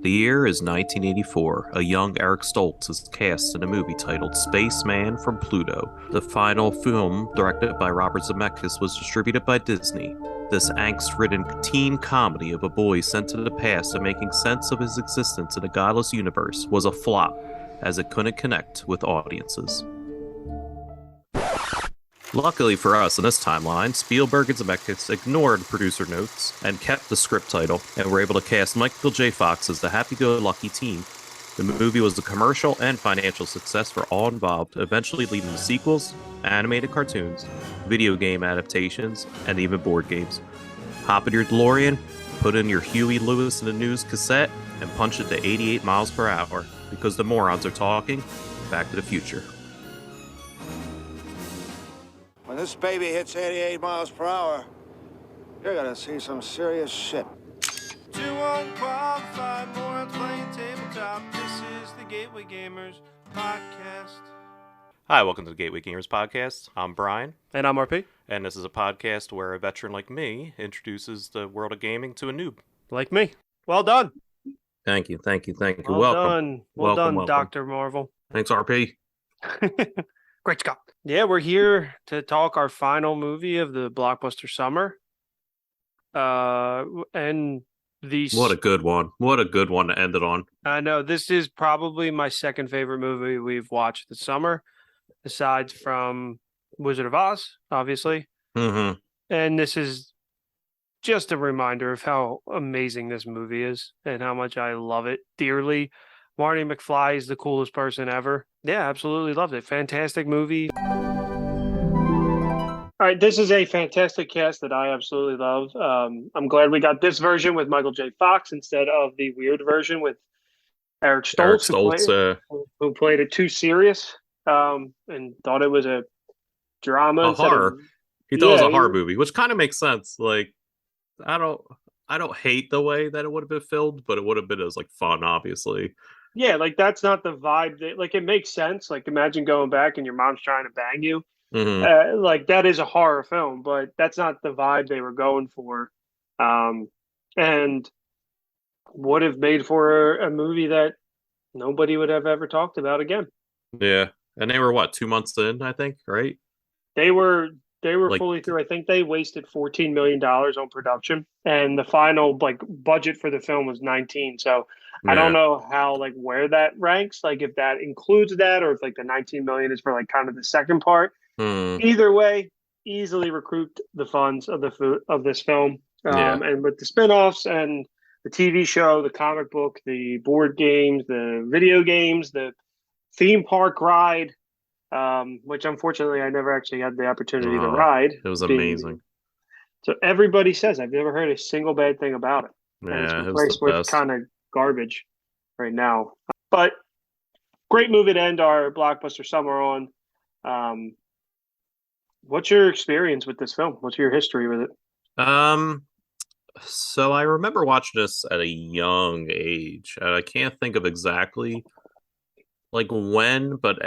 The year is 1984. A young Eric Stoltz is cast in a movie titled Spaceman from Pluto. The final film, directed by Robert Zemeckis, was distributed by Disney. This angst-ridden teen comedy of a boy sent to the past and making sense of his existence in a godless universe was a flop, as it couldn't connect with audiences. Luckily for us in this timeline, Spielberg and Zemeckis ignored producer notes and kept the script title, and were able to cast Michael J. Fox as the happy-go-lucky teen. The movie was a commercial and financial success for all involved, eventually leading to sequels, animated cartoons, video game adaptations, and even board games. Hop in your DeLorean, put in your Huey Lewis in the News cassette, and punch it to 88 miles per hour, because the morons are talking Back to the Future. When this baby hits 88 miles per hour, you're gonna see some serious shit. Two unqualified morons playing tabletop. This is the Gateway Gamers podcast. Hi, welcome to the Gateway Gamers podcast. I'm Brian. And I'm RP. And this is a podcast where a veteran like me introduces the world of gaming to a noob. Like me. Well done. Thank you. Well welcome. done. Welcome. Dr. Marvel. Thanks, RP. Great Scott. Yeah, we're here to talk our final movie of the Blockbuster Summer. And the What a good one. What a good one to end it on. I know this is probably my second favorite movie we've watched this summer, aside from Wizard of Oz, obviously. Mm-hmm. And this is just a reminder of how amazing this movie is and how much I love it dearly. Marty McFly is the coolest person ever. Yeah, absolutely loved it. Fantastic movie. All right, this is a fantastic cast that I absolutely love. I'm glad we got this version with Michael J. Fox instead of the weird version with Eric Stoltz, who played it too serious and thought it was a drama. A horror. He thought it was a horror movie, which kind of makes sense. Like, I don't hate the way that it would have been filmed, but it would have been as like fun, obviously. Yeah, like that's not the vibe that, like, it makes sense. Like, imagine going back and your mom's trying to bang you. Mm-hmm. Like, that is a horror film, but that's not the vibe they were going for. And would have made for a movie that nobody would have ever talked about again. Yeah. And they were what, 2 months in, I think, right? They were like, fully through. I think they wasted $14 million on production, and the final like budget for the film was 19. So I don't know how, like, where that ranks, like if that includes that or if like the 19 million is for like kind of the second part. Either way, easily recouped the funds of this film. And with the spinoffs and the TV show, the comic book, the board games, the video games, the theme park ride, which unfortunately I never actually had the opportunity to ride. It was amazing. So everybody says, I've never heard a single bad thing about it. Yeah, it's replaced with kind of garbage right now. But great movie to end our Blockbuster Summer on. What's your experience with this film? What's your history with it? So I remember watching this at a young age. I can't think of exactly like when, but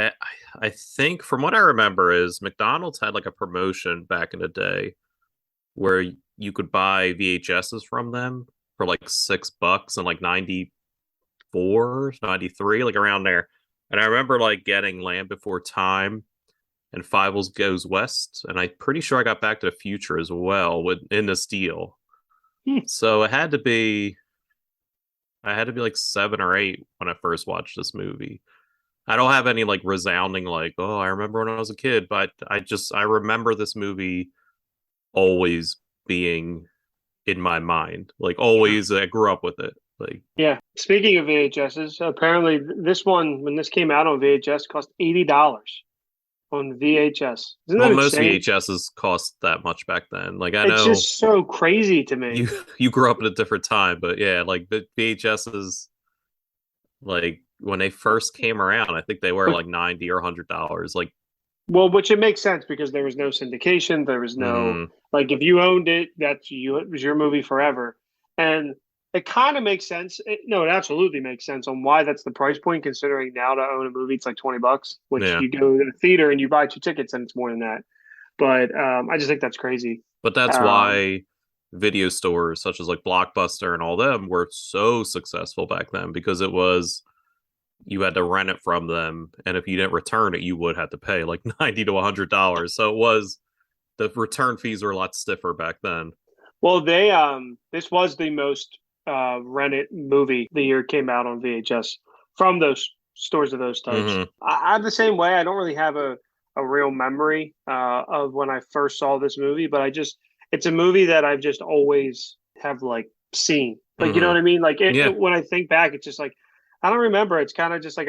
I think from what I remember is McDonald's had like a promotion back in the day where you could buy VHSs from them for like $6 and like 94, 93, like around there. And I remember like getting Land Before Time and Fievel Goes West, and I'm pretty sure I got Back to the Future as well in this deal. So I had to be like 7 or 8 when I first watched this movie. I don't have any like resounding like, oh, I remember when I was a kid, but I remember this movie always being in my mind. Like, always, I grew up with it. Like, yeah. Speaking of VHSs, apparently this one, when this came out on VHS, cost $80 on VHS. Isn't that most insane? VHSs cost that much back then. Like, I know it's just so crazy to me. You grew up at a different time, but yeah, like the VHSs, like when they first came around, I think they were like $90 or $100. Like, well, which it makes sense because there was no syndication. There was no like, if you owned it, it was your movie forever. And it kind of makes sense. It absolutely makes sense on why that's the price point, considering now to own a movie, it's like $20, which you go to the theater and you buy 2 tickets and it's more than that. But I just think that's crazy. But that's why video stores such as like Blockbuster and all them were so successful back then because it was you had to rent it from them, and if you didn't return it, you would have to pay like $90 to $100. So it was the return fees were a lot stiffer back then. Well, they this was the most rented movie the year it came out on VHS from those stores of those types. Mm-hmm. I'm the same way. I don't really have a real memory of when I first saw this movie, but it's a movie that I've just always have like seen. Like, you know Mm-hmm. what I mean? Like Yeah. when I think back, it's just like I don't remember. It's kind of just like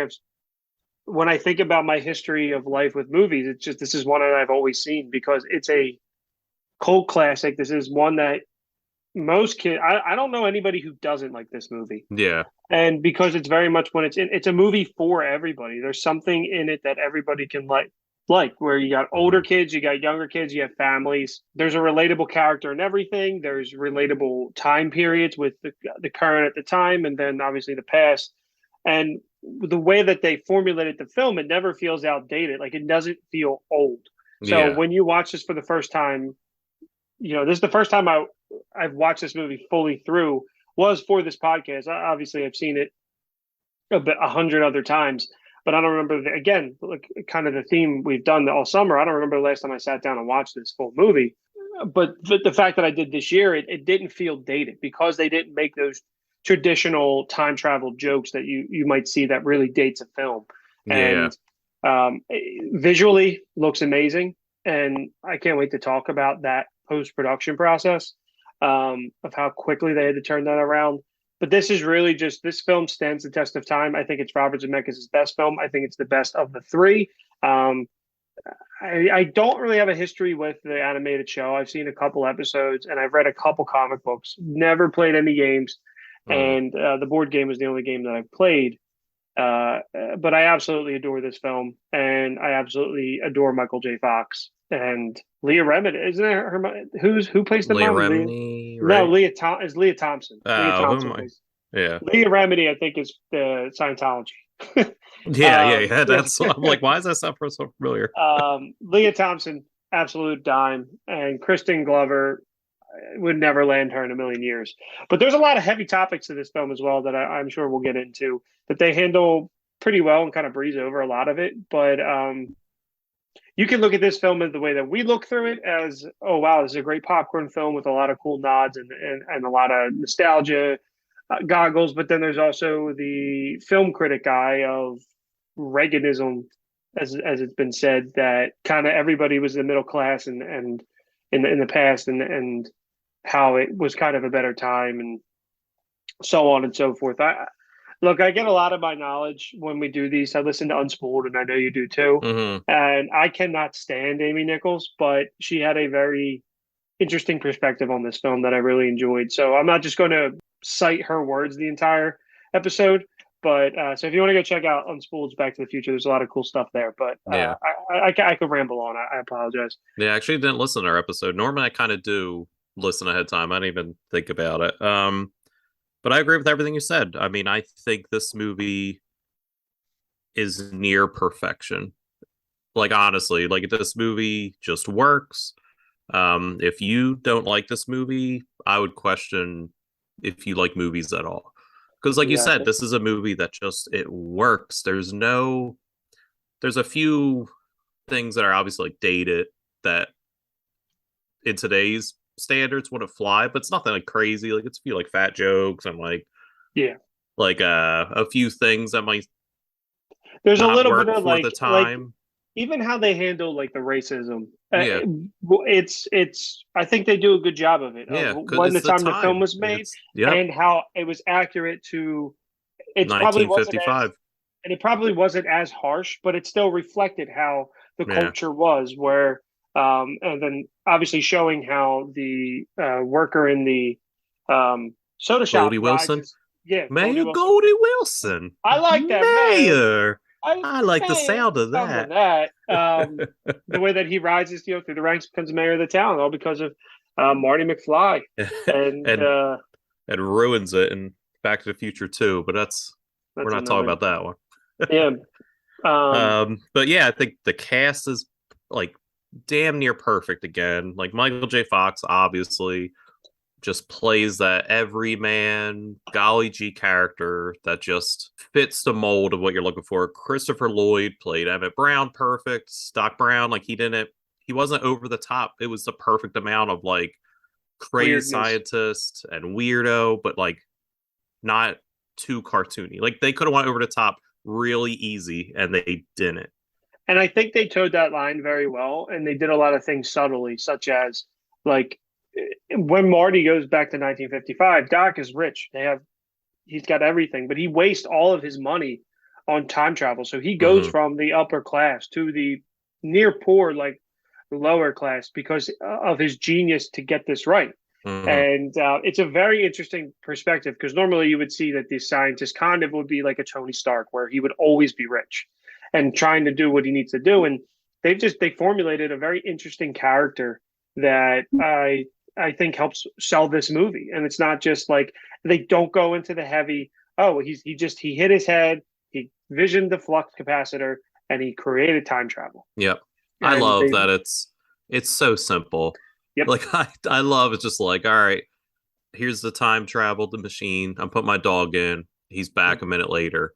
when I think about my history of life with movies, it's just this is one that I've always seen because it's a cult classic. This is one that most kids, I don't know anybody who doesn't like this movie. Yeah. And because it's very much when it's a movie for everybody. There's something in it that everybody can like where you got older kids, you got younger kids, you have families. There's a relatable character in everything. There's relatable time periods with the current at the time, and then obviously the past. And the way that they formulated the film, it never feels outdated. Like it doesn't feel old. So Yeah. when you watch this for the first time, this is the first time I've watched this movie fully through was for this podcast. Obviously, I've seen it 100 other times, but I don't remember again, like kind of the theme we've done all summer. I don't remember the last time I sat down and watched this full movie. But the fact that I did this year, it didn't feel dated because they didn't make those traditional time travel jokes that you might see that really dates a film. Yeah. And visually looks amazing, and I can't wait to talk about that post production process of how quickly they had to turn that around. But this is really just this film stands the test of time. I think it's Robert Zemeckis' best film. I think it's the best of the three. I don't really have a history with the animated show. I've seen a couple episodes and I've read a couple comic books. Never played any games, and the board game was the only game that I've played. But I absolutely adore this film, and I absolutely adore Michael J. Fox and Leah Remini. Isn't it her? Who plays the Leah mom? Remini, No, right? Is Leah Thompson. Leah Oh, who Thompson am I? plays Yeah. Leah Remini. I think is the Scientology. Yeah. That's I'm like, why is that sound so familiar? Leah Thompson, absolute dime, and Kristen Glover would never land her in a million years. But there's a lot of heavy topics to this film as well that I'm sure we'll get into that they handle pretty well and kind of breeze over a lot of it. But you can look at this film as the way that we look through it as, oh, wow, this is a great popcorn film with a lot of cool nods and a lot of nostalgia goggles. But then there's also the film critic eye of Reaganism, as it's been said, that kind of everybody was the middle class and in the past and how it was kind of a better time and so on and so forth. I get a lot of my knowledge when we do these. I listen to Unspooled, and I know you do too. Mm-hmm. And I cannot stand Amy Nichols, but she had a very interesting perspective on this film that I really enjoyed. So I'm not just going to cite her words the entire episode. But so if you want to go check out Unspooled's Back to the Future, there's a lot of cool stuff there. But Yeah. I could ramble on. I apologize. Yeah, I actually didn't listen to our episode. Normally I kind of do listen ahead of time. I didn't even think about it. But I agree with everything you said. I mean, I think this movie is near perfection. Like honestly, like this movie just works. If you don't like this movie, I would question if you like movies at all. Because like you said, Exactly. this is a movie that just it works. There's a few things that are obviously like dated that in today's standards wouldn't fly, but it's nothing like crazy. Like it's a few like fat jokes and Yeah. like a few things that might There's a not little work bit of for the time. even how they handle like the racism. Yeah. It's I think they do a good job of it. Yeah, Of because when the it's the time the film time. was made It's yeah, and how it was accurate to it's probably wasn't as 1955. and it probably wasn't as harsh, but it still reflected how the Yeah, culture was where and then obviously showing how the worker in the soda shop Goldie Wilson, rises. Yeah, Goldie Mayor Wilson. Goldie Wilson, I like that mayor. Mayor. I like the Hey, sound of sounds like that. that. The way that he rises, through the ranks, becomes mayor of the town, all because of Marty McFly, and and and ruins it in Back to the Future too. But we're that's not talking another. about that one. Yeah. But yeah, I think the cast is like damn near perfect again. Like Michael J. Fox, obviously, just plays that everyman golly gee character that just fits the mold of what you're looking for. Christopher Lloyd played Emmett Brown perfect. Doc Brown, like he wasn't over the top. It was the perfect amount of like crazy Weirdness. scientist and weirdo, but like not too cartoony. Like they could have went over the top really easy and they didn't. And I think they towed that line very well, and they did a lot of things subtly, such as like when Marty goes back to 1955, Doc is rich. He's got everything, but he wastes all of his money on time travel. So he goes Mm-hmm. from the upper class to the near poor, like lower class, because of his genius to get this right. Mm-hmm. And it's a very interesting perspective because normally you would see that the scientist kind of would be like a Tony Stark, where he would always be rich and trying to do what he needs to do. And they formulated a very interesting character that I think helps sell this movie. And it's not just like they don't go into the heavy. Oh, he hit his head, he visioned the flux capacitor, and he created time travel. Yep. I And love they, that it's so simple. yep, Like I love it's just like, all right, here's the time travel, the machine. I'm putting my dog in. He's back a minute later.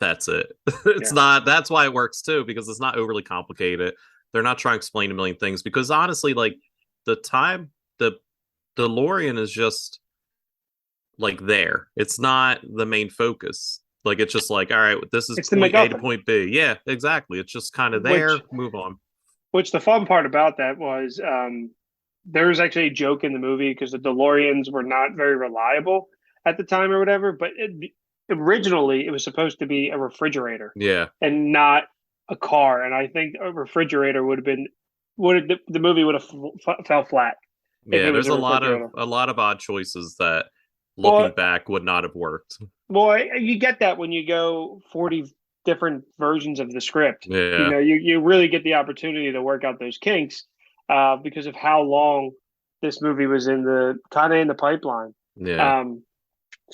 That's it. It's yeah, not that's why it works too, because it's not overly complicated. They're not trying to explain a million things because honestly, like the time the DeLorean is just like there. It's not the main focus. Like it's just like, all right, this is it's the point A to MacGuffin. point B. Yeah, exactly. It's just kind of there. Which Move on. which the fun part about that was there was actually a joke in the movie because the DeLoreans were not very reliable at the time or whatever. But originally, it was supposed to be a refrigerator Yeah. and not a car. And I think a refrigerator would have been would the movie would have fell flat if Yeah, it was there's a refrigerator. a lot of odd choices that looking Well, back would not have worked. well, you get that when you go 40 different versions of the script. You Yeah. know, you really get the opportunity to work out those kinks because of how long this movie was in the kind of in the pipeline. Yeah. Um,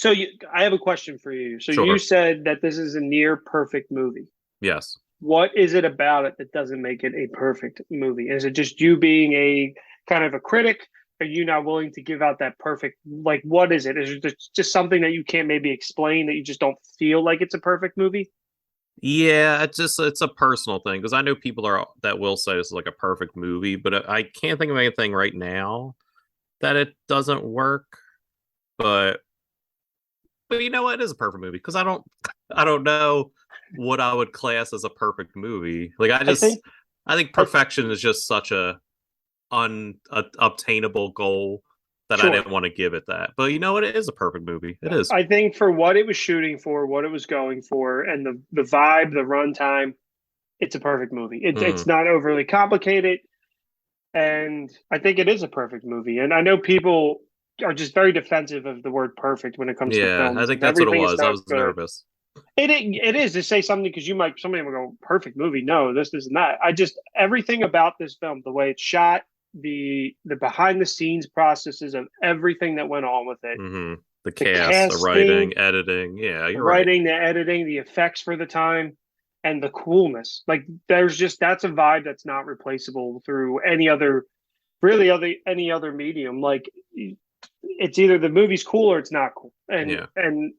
I have a question for you. So you Sure. said that this is a near perfect movie. Yes. What is it about it that doesn't make it a perfect movie? Is it just you being a kind of a critic? Are you not willing to give out that perfect, like, what is it? Is it just something that you can't maybe explain that you just don't feel like it's a perfect movie? Yeah, it's a personal thing because I know people are that will say this is like a perfect movie, but I can't think of anything right now that it doesn't work. But you know what? It is a perfect movie because I don't know what I would class as a perfect movie. Like I think I think I perfection is just such a unobtainable goal that I sure. didn't want to give it that. But you know what? It is a perfect movie. It is. I think for what it was shooting for, what it was going for, and the vibe, the runtime, it's a perfect movie. Mm, It's not overly complicated, and I think it is a perfect movie. And I know people are just very defensive of the word perfect when it comes to yeah, I films. think If that's what it everything is was. I not was good, nervous. it is to say something because somebody will go perfect movie. No, this isn't that. I just everything about this film, the way it's shot, the behind the scenes processes of everything that went on with it, Hmm. The the cast, the casting, writing, editing. Yeah, the you're right. writing, the editing, the effects for the time, and the coolness. Like that's a vibe that's not replaceable through any other medium. Like it's either the movie's cool or it's not cool. Yeah. And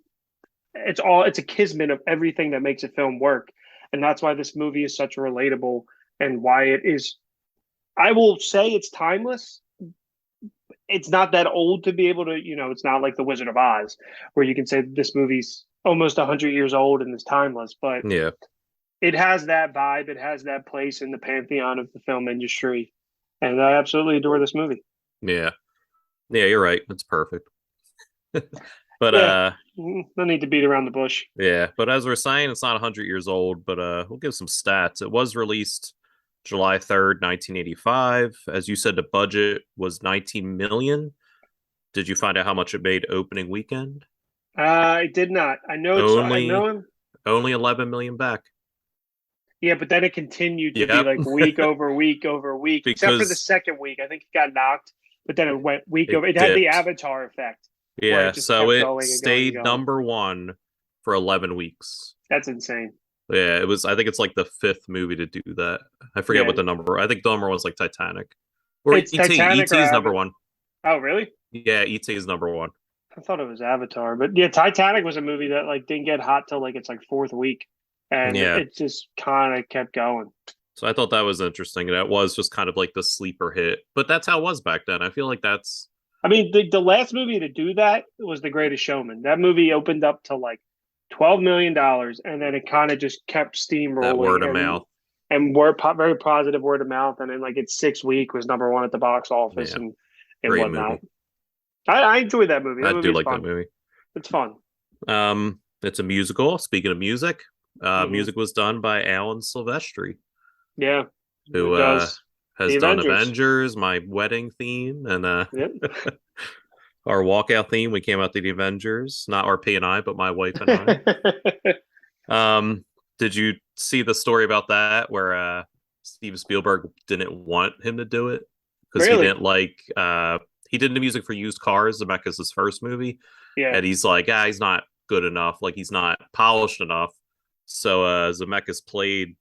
it's a kismet of everything that makes a film work. And that's why this movie is such a relatable and why it is I will say it's timeless. It's not that old to be able to, it's not like The Wizard of Oz, where you can say this movie's almost 100 years old and is timeless, but Yeah. it has that vibe. It has that place in the pantheon of the film industry. And I absolutely adore this movie. Yeah. Yeah, you're right. It's perfect. But Yeah, no need to beat around the bush. yeah, but as we're saying, it's not 100 years old, but we'll give some stats. It was released July 3rd, 1985. As you said, the budget was 19 million. Did you find out how much it made opening weekend? I did not. I know Only him. only 11 million back. Yeah, but then it continued to be Yep. like week over week over week, except for the Because second week. I think it got knocked, but then it went week it over. It had the dipped. Avatar effect where it Yeah, just so kept it going and going and stayed going. number one for 11 weeks. That's insane. Yeah, it was. I think it's like the fifth movie to do that. I forget Yeah, what the number. I think the number one's like Titanic or it's ET. Titanic or ET is number Avatar. one. Oh, really? Yeah, E.T. is number one. I thought it was Avatar, but yeah, Titanic was a movie that like didn't get hot till like its like fourth week, and Yeah. it just kind of kept going. So I thought that was interesting. That was just kind of like the sleeper hit, but that's how it was back then. I feel like that's I mean, the last movie to do that was The Greatest Showman. That movie opened up to like $12 million, and then it kind of just kept that word steamrolling of mouth. and very positive word of mouth. And then like its sixth week was number one at the box office Yeah, and great whatnot. movie. I enjoyed that movie. That I movie do is like that fun. movie. It's fun. It's a musical. Speaking of music, Hmm. music was done by Alan Silvestri, Yeah, who it does the has done Avengers. Avengers, my wedding theme, and Yep. our walkout theme. We came out to the Avengers, not RP and I, but my wife and I. Um, did you see the story about that where Steven Spielberg didn't want him to do it because he Really? didn't like he did the music for Used Cars, Zemeckis' first movie, Yeah. and he's like, he's not good enough, like he's not polished enough. So Zemeckis played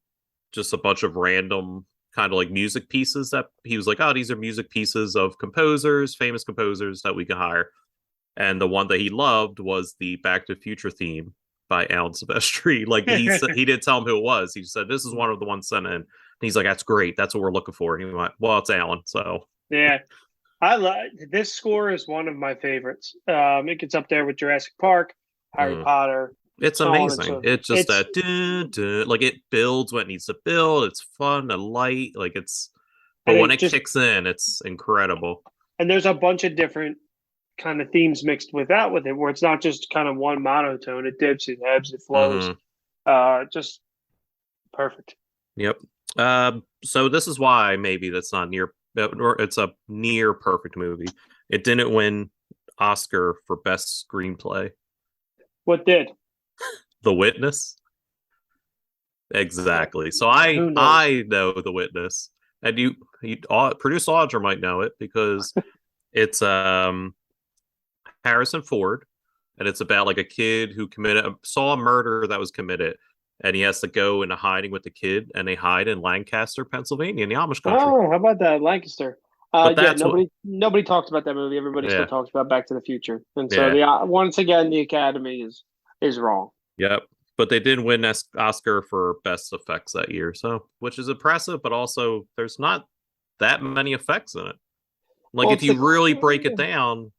just a bunch of random kind of like music pieces that he was like, oh, these are music pieces of composers, famous composers that we can hire. And the one that he loved was the Back to the Future theme by Alan Silvestri. Like he didn't tell him who it was. He said this is one of the ones sent in. And he's like, that's great. That's what we're looking for. And he went, well, it's Alan. So Yeah. I love this score is one of my favorites. It gets up there with Jurassic Park, Harry mm, Potter, it's so on and amazing. so. It's just It's that like it builds what it needs to build. It's fun and light. Like but and when it it just kicks in, it's incredible. and there's a bunch of different kind of themes mixed with it, where it's not just kind of one monotone. It dips, it ebbs, it flows. Hmm. Just perfect. Yep. So this is why maybe that's not near, or it's a near perfect movie. It didn't win Oscar for best screenplay. What did? The Witness. Uh, Exactly. So who knows? I know The Witness, and producer Audra might know it because it's Harrison Ford, and it's about like a kid who saw a murder that was committed, and he has to go into hiding with the kid, and they hide in Lancaster, Pennsylvania, in the Amish country. Oh, how about that, Lancaster? But Yeah, that's what, nobody talks about that movie. Everybody still yeah, talks about Back to the Future, and so yeah, the once again the Academy is wrong. yep. But they did win Oscar for best effects that year, so which is impressive. But also, there's not that many effects in it. Like Well, if you really break it down,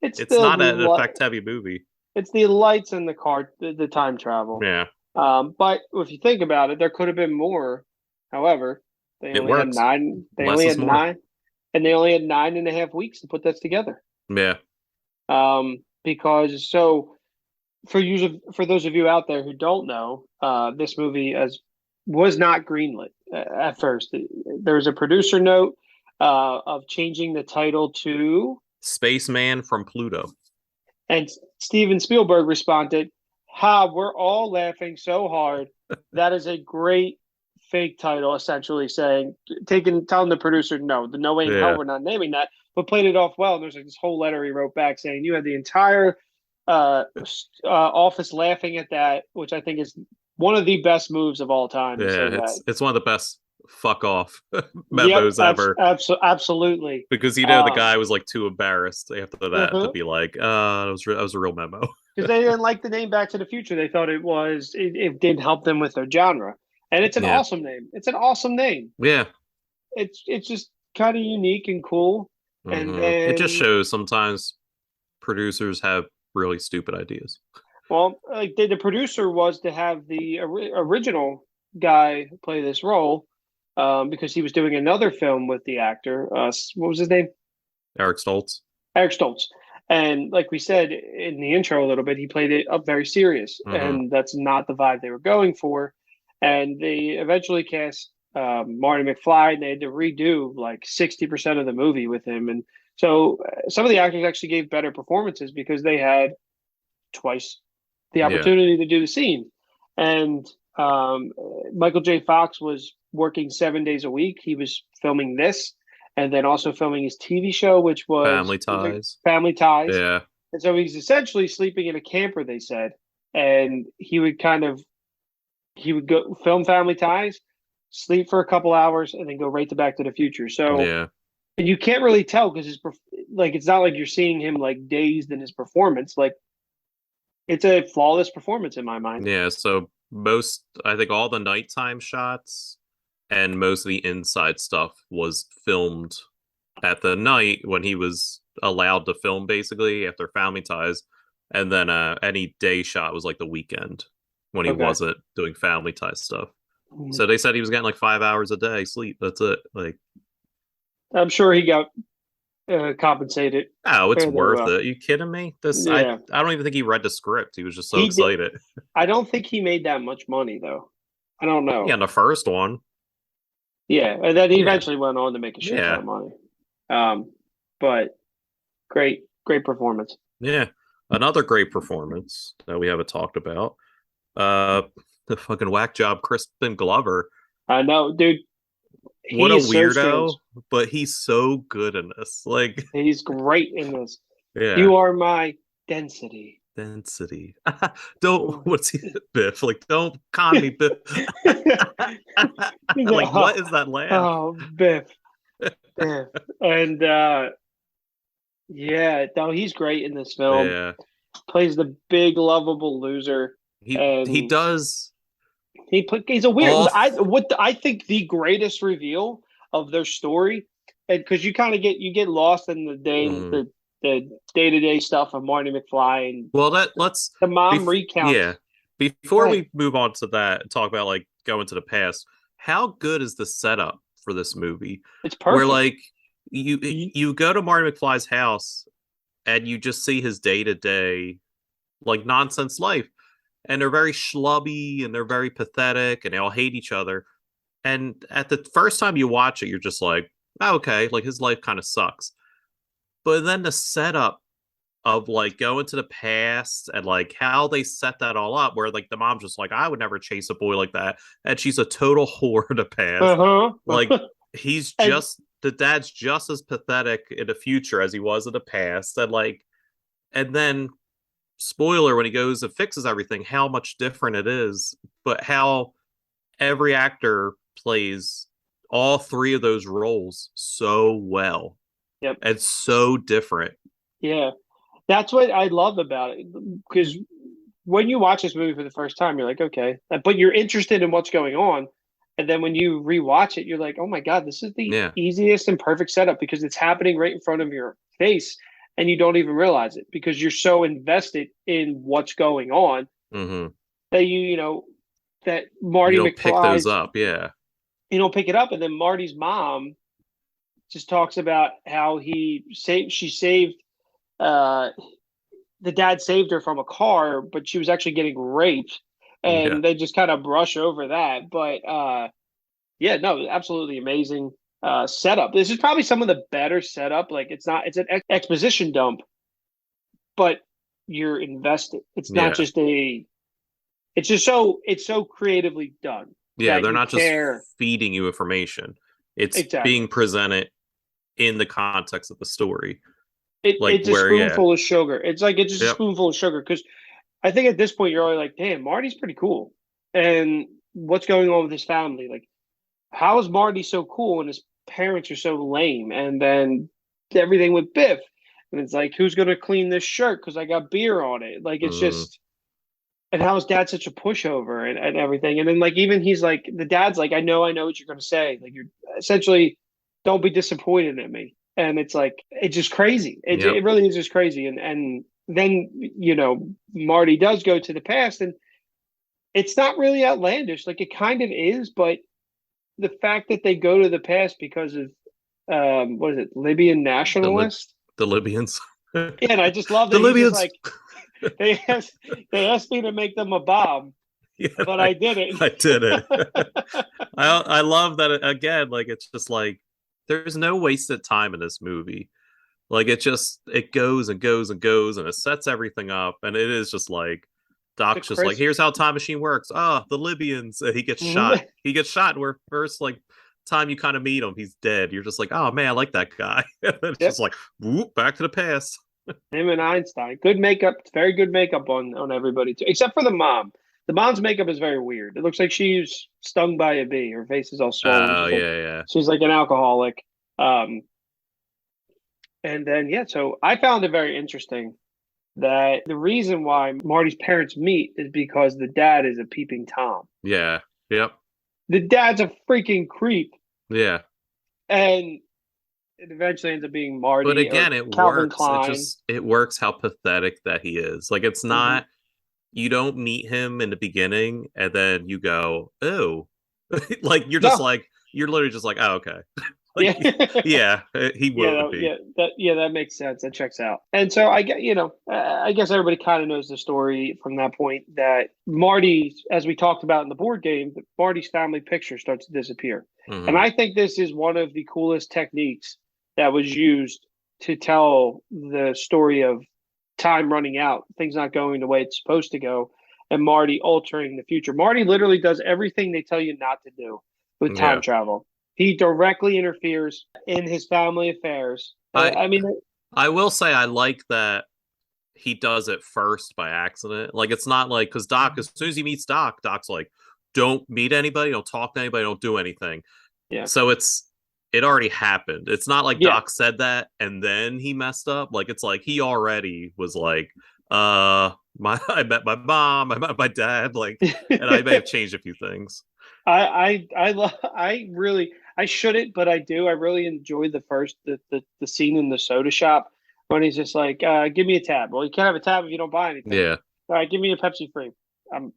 it's it's not an effect heavy movie. it's the lights in the car, the time travel. Yeah, But if you think about it, there could have been more. However, they it only had works. nine. They Less only is had more. nine, and they only had 9.5 weeks to put this together. Yeah, Because for those of you out there who don't know, this movie was not greenlit at first. There was a producer note of changing the title to, Spaceman from Pluto. and Steven Spielberg responded, "Ha, we're all laughing so hard. That is a great fake title, essentially saying, telling the producer, no way in hell Yeah, we're not naming that, but played it off well." And there's like this whole letter he wrote back saying, you had the entire uh, office laughing at that, which I think is one of the best moves of all time to say yeah. that. It's one of the best fuck off Yep, memos ever absolutely. because the Um, guy was like too embarrassed after that to uh-huh. be like, that was a real memo. Because they didn't like the name Back to the Future. They thought it didn't help them with their genre, and it's an Yeah, awesome name. It's an awesome name. yeah. It's just kind of unique and cool. And It just then, shows sometimes producers have really stupid ideas. well, like the producer was to have the original guy play this role, because he was doing another film with the actor. What was his name? Eric Stoltz. Eric Stoltz. And like we said in the intro a little bit, he played it up very serious, Hmm. and that's not the vibe they were going for. And they eventually cast Marty McFly, and they had to redo like 60% of the movie with him. And so some of the actors actually gave better performances because they had twice the Yeah, opportunity to do the scene. And um, Michael J. Fox was working 7 days a week. He was filming this and then also filming his TV show, which was Family Ties. Family Ties. Yeah, And so he's essentially sleeping in a camper, they said. And he would go film Family Ties, sleep for a couple hours, and then go right to Back to the Future. So yeah. And you can't really tell because like it's not like you're seeing him like dazed in his performance. Like it's a flawless performance in my mind. Yeah, so I think all the nighttime shots and most of the inside stuff was filmed at the night when he was allowed to film basically after Family Ties. And then any day shot was like the weekend when he Okay. wasn't doing Family Ties stuff. So they said he was getting like 5 hours a day sleep. That's it. Like, I'm sure he got compensated oh, it's fairly worth well. it. Are you kidding me? This Yeah, I don't even think he read the script. He was just so he did. excited. I don't think he made that much money though. I don't Yeah, know. in the first one. Yeah, and then he Yeah. eventually went on to make a shit ton Yeah. of money. But great performance. Yeah. Another great performance that we haven't talked about. Uh the fucking whack job Crispin Glover. I know, dude. What He a is so strange. weirdo, but he's so good in this. Like, He's great in this. yeah. You are my density. Density. Don't what's he Biff? Like, don't con me, Biff. Like, oh, what is that laugh? oh, Biff, Biff, and yeah, no, he's great in this film. Yeah. Plays the big lovable loser, He and does he's a weird. all I think the greatest reveal of their story, and because you kind of get lost in mm. the day to day stuff of Marty McFly and Well, that let's the mom yeah. recounts. Go Before ahead. we move on to that and talk about like going to the past, how good is the setup for this movie? It's Where perfect. like you go to Marty McFly's house and you just see his day to day like nonsense life, and they're very schlubby and they're very pathetic and they all hate each other. And at the first time you watch it, you're just like, oh, okay, like his life kind of sucks. But then the setup of like going to the past and like how they set that all up, where like the mom's just like, I would never chase a boy like that, and she's a total whore in the past. Like Uh-huh. he's And just the dad's just as pathetic in the future as he was in the past, and like, and then spoiler when he goes and fixes everything, how much different it is, but how every actor plays all three of those roles so well yep. and so different. Yeah. That's what I love about it. Because when you watch this movie for the first time, you're like, okay, but you're interested in what's going on. And then when you rewatch it, you're like, oh my God, this is the Yeah. easiest and perfect setup because it's happening right in front of your face and you don't even realize it because you're so invested in what's going on Mm-hmm. that that You Marty don't pick those McFly's, up. Yeah. you don't pick it up. And then Marty's mom just talks about how she saved uh, the dad saved her from a car, but she was actually getting raped, Yeah. and they just kind of brush over that. But yeah, no, absolutely amazing setup. This is probably some of the better setup. Like it's an exposition dump, but you're invested. It's not Yeah. just a. It's so creatively done Yeah. that They're you not just care feeding you information, it's exactly. being presented in the context of the story. Like, It's a where, yeah. spoonful of sugar. It's just a Yep. spoonful of sugar because I think at this point you're already like, damn, Marty's pretty cool. And what's going on with his family? Like, how is Marty so cool and his parents are so lame? And then everything with Biff. And it's like, who's gonna clean this shirt? Because I got beer on it. Like it's Mm, just and how is dad such a pushover and everything? And then like even he's like the dad's like, I know what you're gonna say. Like you're essentially don't be disappointed in me. And it's like it's just crazy. yep. It really is just crazy. And then Marty does go to the past and it's not really outlandish. Like it kind of is, but the fact that they go to the past because of what is it, Libyan The Lib nationalists? the Libyans. Yeah, and I just love The that he's just Libyans. like they asked they asked me to make them a bomb, Yeah, but I did it. I did it. I love that again. Like it's just like there's no wasted time in this movie. Like it goes and goes and goes and it sets everything up, and it is just like the Doc's just like, crisp. here's how time machine works. Ah, the Libyans. And he gets shot. He gets shot. Where first like time you kind of meet him, he's dead. You're just like, oh man, I like that guy. And then it's just Yep, like, whoop, back to the past. him and Einstein. Good makeup, very good makeup on everybody too, except for the mom. The mom's makeup is very weird. It looks like she's stung by a bee. Her face is all swollen. Oh yeah, yeah. She's like an alcoholic. Um, And then, yeah, so I found it very interesting that the reason why Marty's parents meet is because the dad is a peeping Tom. Yeah. Yep. The dad's a freaking creep. Yeah. And it eventually ends up being But Marty or again, it Calvin works. Klein. It works how pathetic that he is. Like it's Hmm. not you don't meet him in the beginning and then you go, "Oh." Like No, you're literally just like, "Oh, okay." yeah. Like yeah, he Yeah, would be. that makes sense. That checks out. And so I get, I guess everybody kind of knows the story from that point that Marty, as we talked about in the board game, Marty's family picture starts to disappear. And Hmm. I think this is one of the coolest techniques that was used to tell the story of time running out, things not going the way it's supposed to go, and Marty altering the future. Marty literally does everything they tell you not to do with time Yeah. travel. He directly interferes in his family affairs. I I mean, I will say I like that he does it first by accident. Like it's not like because Doc, as soon as he meets Doc, Doc's like, "Don't meet anybody, don't talk to anybody, don't do anything." yeah, So it already happened. It's not like yeah, Doc said that and then he messed up. Like it's like he already was like, my I met my mom, I met my dad, like, and I may have changed a few things. I really, I shouldn't, but I do. I really enjoyed the scene in the soda shop when he's just like, "Give me a tab." Well, you can't have a tab if you don't buy anything. Yeah, All right, give me a Pepsi free.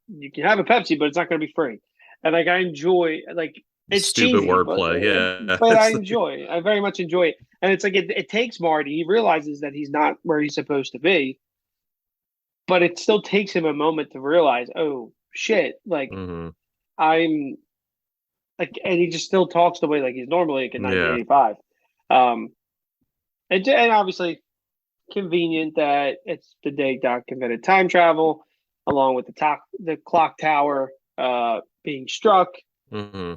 You can have a Pepsi, but it's not going to be free. And like I enjoy, like it's stupid cheesy, wordplay. Yeah, but I very much enjoy it. And it's like it takes Marty. He realizes that he's not where he's supposed to be, but it still takes him a moment to realize, oh shit, like hmm, I'm like, and he just still talks the way like he's normally like in yeah, 1985. Um, and obviously convenient that it's the day Doc invented time travel, along with the clock tower being struck. hmm.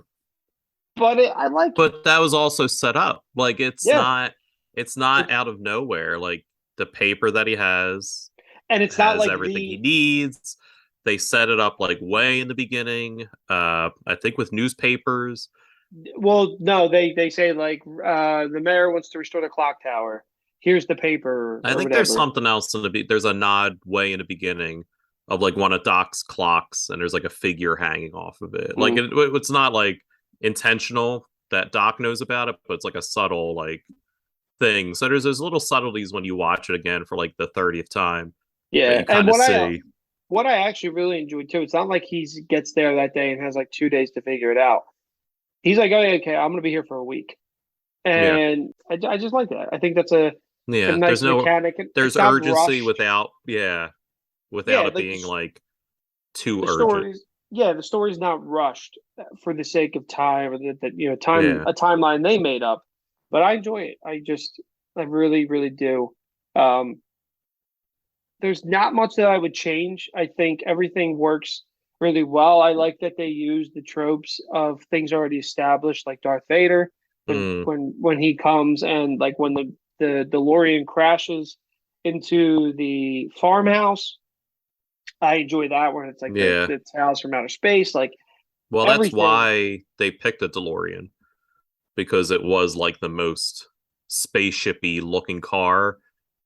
But I like it. But that was also set up. Like Yeah, it's not it, out of nowhere. Like the paper that he and it's not has like everything he needs. They set it up like way in the beginning. I think with newspapers. well, no, they say like the mayor wants to restore the clock tower. Here's the paper I or think there's whatever. something else in there's a nod way in the beginning of like one of Doc's clocks, and there's like a figure hanging off of it. Like Mm. it's not like intentional that Doc knows about it, but it's like a subtle like thing. So there's those little subtleties when you watch it again for like the 30th time that Yeah, you and kind of see. what I actually really enjoyed too. It's not like he gets there that day and has like 2 days to figure it out. He's like, oh, yeah, okay, I'm gonna be here for a week, Yeah. and I just like that. I think that's a Yeah. nice mechanic. There's It's not urgency rushed. without, yeah, without Yeah, it like being like too the urgent. stories. Yeah, the story's not rushed for the sake of time or that time Yeah. a timeline they made up. But I enjoy it. I really really do. Um, there's not much that I would change. I think everything works really well. I like that they use the tropes of things already established, like Darth Vader, Mm, when he comes and like when the DeLorean crashes into the farmhouse. I enjoy that when it's like yeah. the towers from outer space, like Well, that's everything. why they picked a DeLorean because it was like the most spaceshipy looking car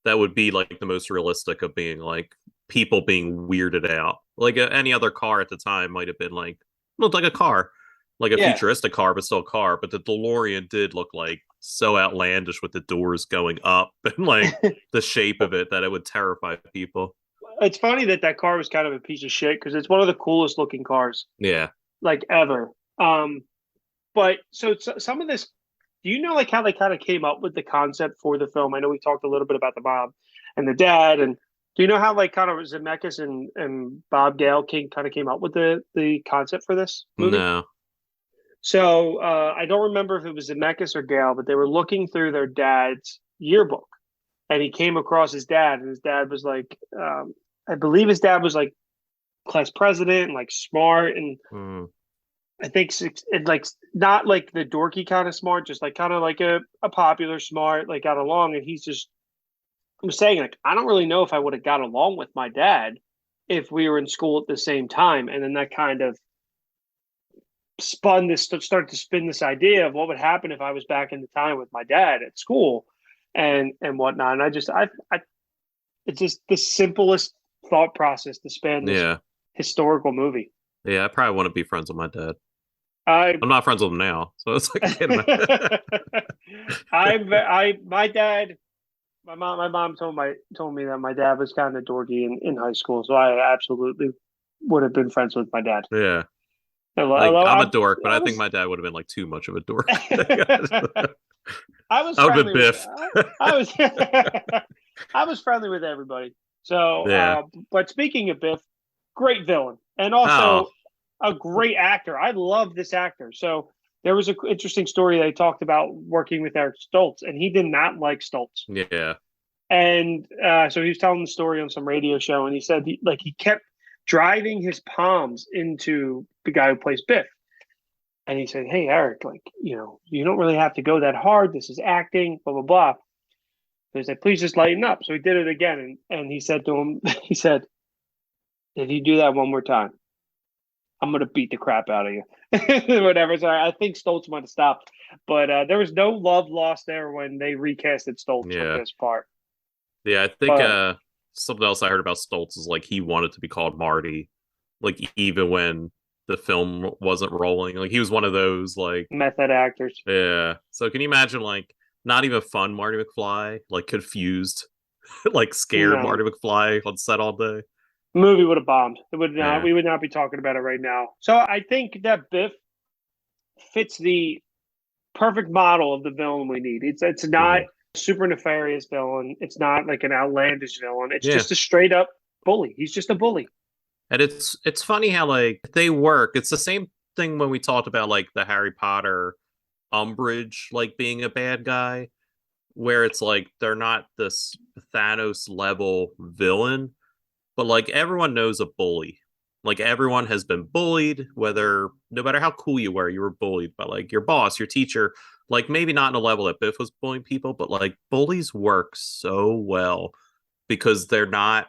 that would be like the most realistic of being like people being weirded out. Like any other car at the time might have been like looked like a car, like a Yeah, futuristic car, but still a car. But the DeLorean did look like so outlandish with the doors going up and like the shape of it that it would terrify people. it's funny that that car was kind of a piece of shit because it's one of the coolest looking cars Yeah. like ever. But so some of this, do you know like how they kind of came up with the concept for the film? I know we talked a little bit about the mom and the dad, and do you know how like kind of Zemeckis and Bob Gale kind of came up with the concept for this movie? No. So I don't remember if it was Zemeckis or Gale, but they were looking through their dad's yearbook, and he came across his dad, and his dad was like, I believe his dad was like class president and like smart, and Mm, I think it like not like the dorky kind of smart, just like kind of like a popular smart, like got along. And he's just I'm saying like I don't really know if I would have got along with my dad if we were in school at the same time. And then that kind of started to spin this idea of what would happen if I was back in the time with my dad at school. and whatnot. And I it's just the simplest thought process to span this Yeah. historical movie. Yeah, I probably wouldn't be friends with my dad. I I'm not friends with him now, so it's like I can't imagine. my dad, my mom told me that my dad was kind of dorky in high school, so I absolutely would have been friends with my dad. Yeah. I, Like I'm a I, dork, but I I think was my dad would have been like too much of a dork. I was I would have been friendly with Biff. I was I was friendly with everybody. So, Yeah. but speaking of Biff, great villain and Oh, also a great actor. I love this actor. So there was an interesting story they talked about working with Eric Stoltz, and he did not like Stoltz. yeah. And so he was telling the story on some radio show, and he said he kept driving his palms into the guy who plays Biff. And he said, "Hey, Eric, you don't really have to go that hard. This is acting, blah, blah, blah." So he said, "Please just lighten up." So he did it again. And he said to him, he said, "If you do that one more time, I'm going to beat the crap out of you." Whatever. So I think Stoltz might have stopped. But there was no love lost there when they recasted Stoltz for Yeah. this part. Yeah, I think But something else I heard about Stoltz is like he wanted to be called Marty, like even when the film wasn't rolling. Like he was one of those like method actors. yeah. So can you imagine like not even fun Marty McFly, like confused, like scared No. Marty McFly on set all day? Movie would have bombed. It would not. Yeah. We would not be talking about it right now. So I think that Biff fits the perfect model of the villain we need. It's not Mhm. super nefarious villain. It's not like an outlandish villain. It's Yeah. just a straight up bully. He's just a bully. And it's funny how like they work. It's the same thing when we talked about like the Harry Potter Umbridge like being a bad guy, where it's like they're not this Thanos level villain, but like everyone knows a bully. Like everyone has been bullied, whether no matter how cool you were bullied by like your boss, your teacher. Like maybe not in a level that Biff was bullying people, but like bullies work so well because they're not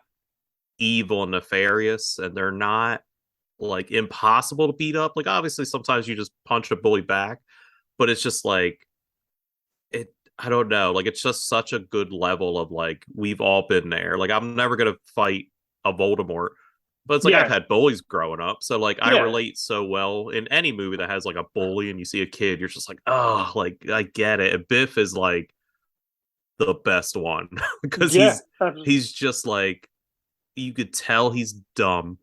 evil and nefarious and they're not like impossible to beat up. Like obviously sometimes you just punch a bully back, but it's just like it I don't know, like it's just such a good level of like we've all been there. Like I'm never gonna fight a Voldemort, but it's like I've Yeah, had bullies growing up, so like I yeah, relate so well in any movie that has like a bully and you see a kid, you're just like, oh, like I get it. And Biff is like the best one because yeah. he's just like you could tell he's dumb,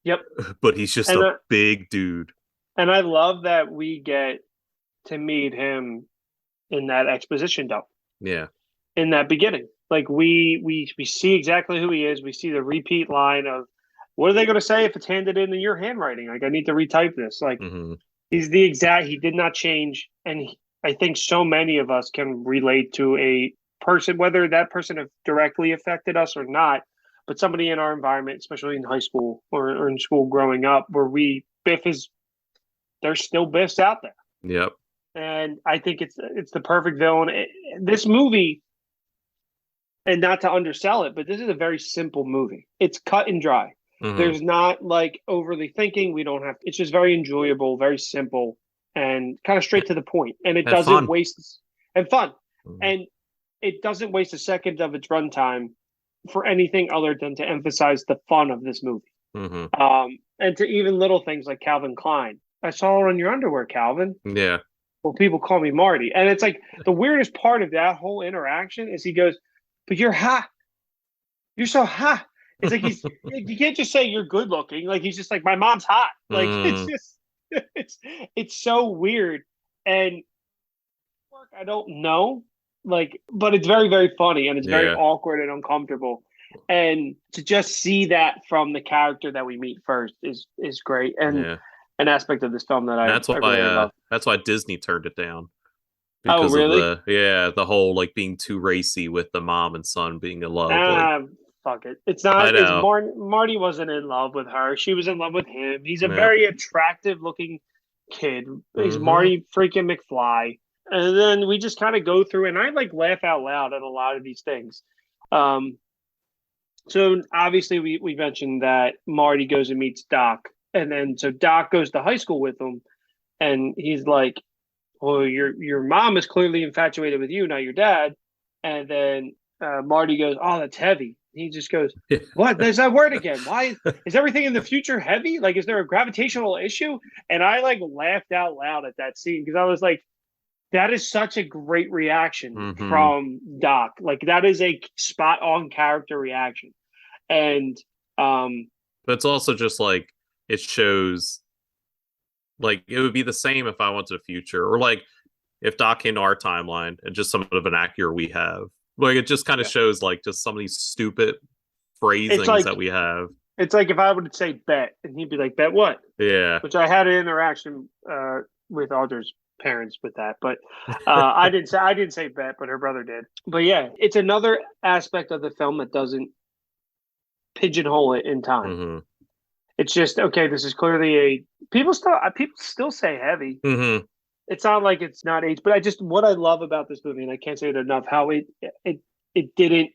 Yep. but he's just And a big dude. and I love that we get to meet him in that exposition dump Yeah. in that beginning. Like we see exactly who he is. We see the repeat line of what are they going to say if it's handed in your handwriting? Like I need to retype this. Like Hmm. he's the exact. He did not change, and I think so many of us can relate to a person, whether that person have directly affected us or not, but somebody in our environment, especially in high school or in school growing up, where Biff is there's still Biffs out there, Yep. and I think it's the perfect villain. This movie, and not to undersell it, but this is a very simple movie. It's cut and dry. Hmm. There's not like overly thinking. We don't have. It's just very enjoyable, very simple, and kind of straight to the point. And it And doesn't fun. waste and fun. Hmm. And it doesn't waste a second of its runtime for anything other than to emphasize the fun of this movie. Hmm. And to even little things like Calvin Klein. I saw it on your underwear, Calvin. Yeah. Well, people call me Marty. And it's like the weirdest part of that whole interaction is he goes, "But you're hot. You're so hot." It's like you can't just say you're good looking. Like he's just like, my mom's hot. Like it's Mm. just it's so weird. And I don't know. Like, but it's very, very funny and it's very Yeah. awkward and uncomfortable. And to just see that from the character that we meet first is great. And Yeah. an aspect of this film that And I really love. that's why Disney turned it down Oh, because of really? the whole like being too racy with the mom and son being in love. Like Ah, fuck it. It's I not. It's know. Marty wasn't in love with her. She was in love with him. He's a Yeah. very attractive looking kid. He's Hmm. Marty freaking McFly. And then we just kind of go through, and I like laugh out loud at a lot of these things. Um, so obviously we mentioned that Marty goes and meets Doc, and then so Doc goes to high school with him, and he's like, "Well, your mom is clearly infatuated with you, not your dad." And then Marty goes, "Oh, that's heavy." He just goes, "What? There's that word again. Why is everything in the future heavy? Like, is there a gravitational issue?" And I like laughed out loud at that scene because I was like, that is such a great reaction Hmm. from Doc. Like, that is a spot on character reaction. And But it's also just like it shows like it would be the same if I went to the future, or like if Doc came to our timeline and just some of an accurate we have. Like it just kind of yeah, shows like just some of these stupid it's phrasings like that we have. it's like if I would say bet, and he'd be like, "Bet what?" Yeah. Which I had an interaction with Audrey's parents with that, but I didn't say bet, but her brother did. But yeah, it's another aspect of the film that doesn't pigeonhole it in time. Hmm. It's just okay. This is clearly a people still say heavy. Hmm. It's not like it's not age, but I just what I love about this movie, and I can't say it enough, how it it didn't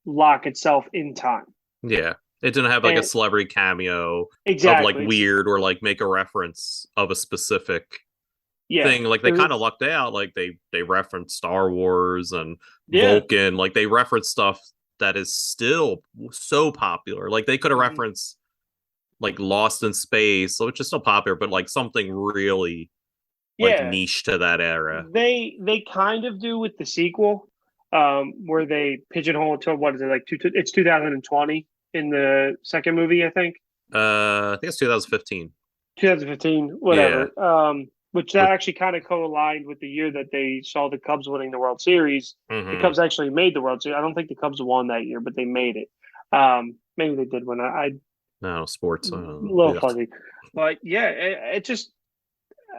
lock itself in time. Yeah. It didn't have like a And celebrity cameo of like exactly, weird or like make a reference of a specific yeah, thing. Like it they kind of was lucked out. Like they referenced Star Wars and yeah. Vulcan. Like they referenced stuff that is still so popular. Like they could have Mhm. referenced like Lost in Space, which is still popular, but like something really like Yeah, niche to that era. they kind of do with the sequel, where they pigeonhole it to what is it like? It's 2020 in the second movie, I think I think it's 2015. 2015, Yeah. whatever. Which that With actually kind of co-aligned with the year that they saw the Cubs winning the World Series. The hmm Cubs actually made the World Series. I don't think the Cubs won that year, but they made it. Maybe they did win. I no sports. a little Yeah. fuzzy, but yeah, it just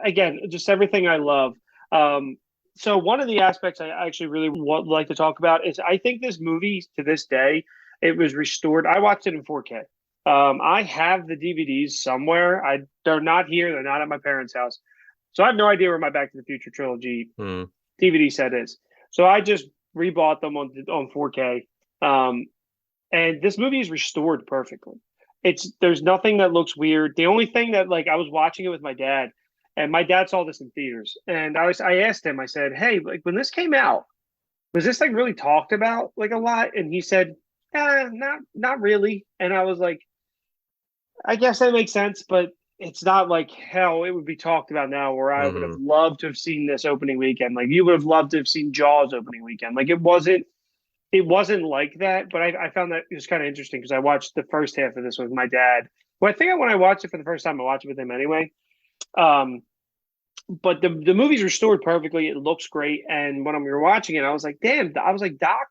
again, just everything I love. Um, so one of the aspects I actually really would like to talk about is I think this movie to this day it was restored. I watched it in 4K. I have the DVDs somewhere. They're not here. They're not at my parents' house, so I have no idea where my Back to the Future trilogy Mm. DVD set is. So I just rebought them on 4K. Um, and this movie is restored perfectly. It's there's nothing that looks weird. The only thing that like I was watching it with my dad, and my dad saw this in theaters, and I asked him, I said, "Hey, like when this came out, was this like really talked about like a lot?" And he said, not really." And I was like, "I guess that makes sense, but it's not like hell it would be talked about now where I would have Hmm. loved to have seen this opening weekend. Like you would have loved to have seen Jaws opening weekend. Like it wasn't like that, but I found that it was kind of interesting because I watched the first half of this with my dad. Well, I think when I watched it for the first time, I watched it with him anyway. Um, but the movie's restored perfectly. It looks great. And when we were watching it, I was like, damn, I was like, Doc,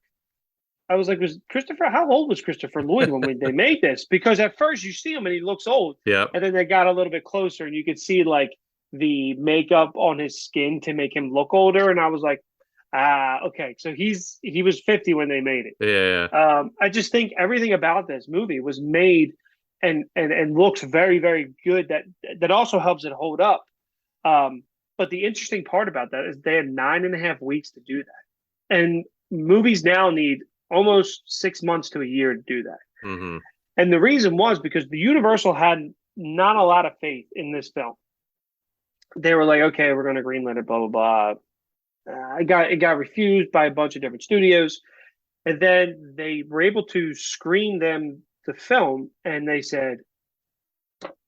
I was like, was Christopher, how old was Christopher Lloyd when they made this? Because at first you see him and he looks old. Yep. And then they got a little bit closer and you could see like the makeup on his skin to make him look older. And I was like, okay. So he was 50 when they made it. Yeah. I just think everything about this movie was made and looks very very good. That also helps it hold up. But the interesting part about that is they had 9.5 weeks to do that, and movies now need almost 6 months to a year to do that. Hmm. And the reason was because the Universal had not a lot of faith in this film. They were like, okay, we're going to greenlight it, blah blah blah. It got refused by a bunch of different studios. And then they were able to screen them the film, and they said,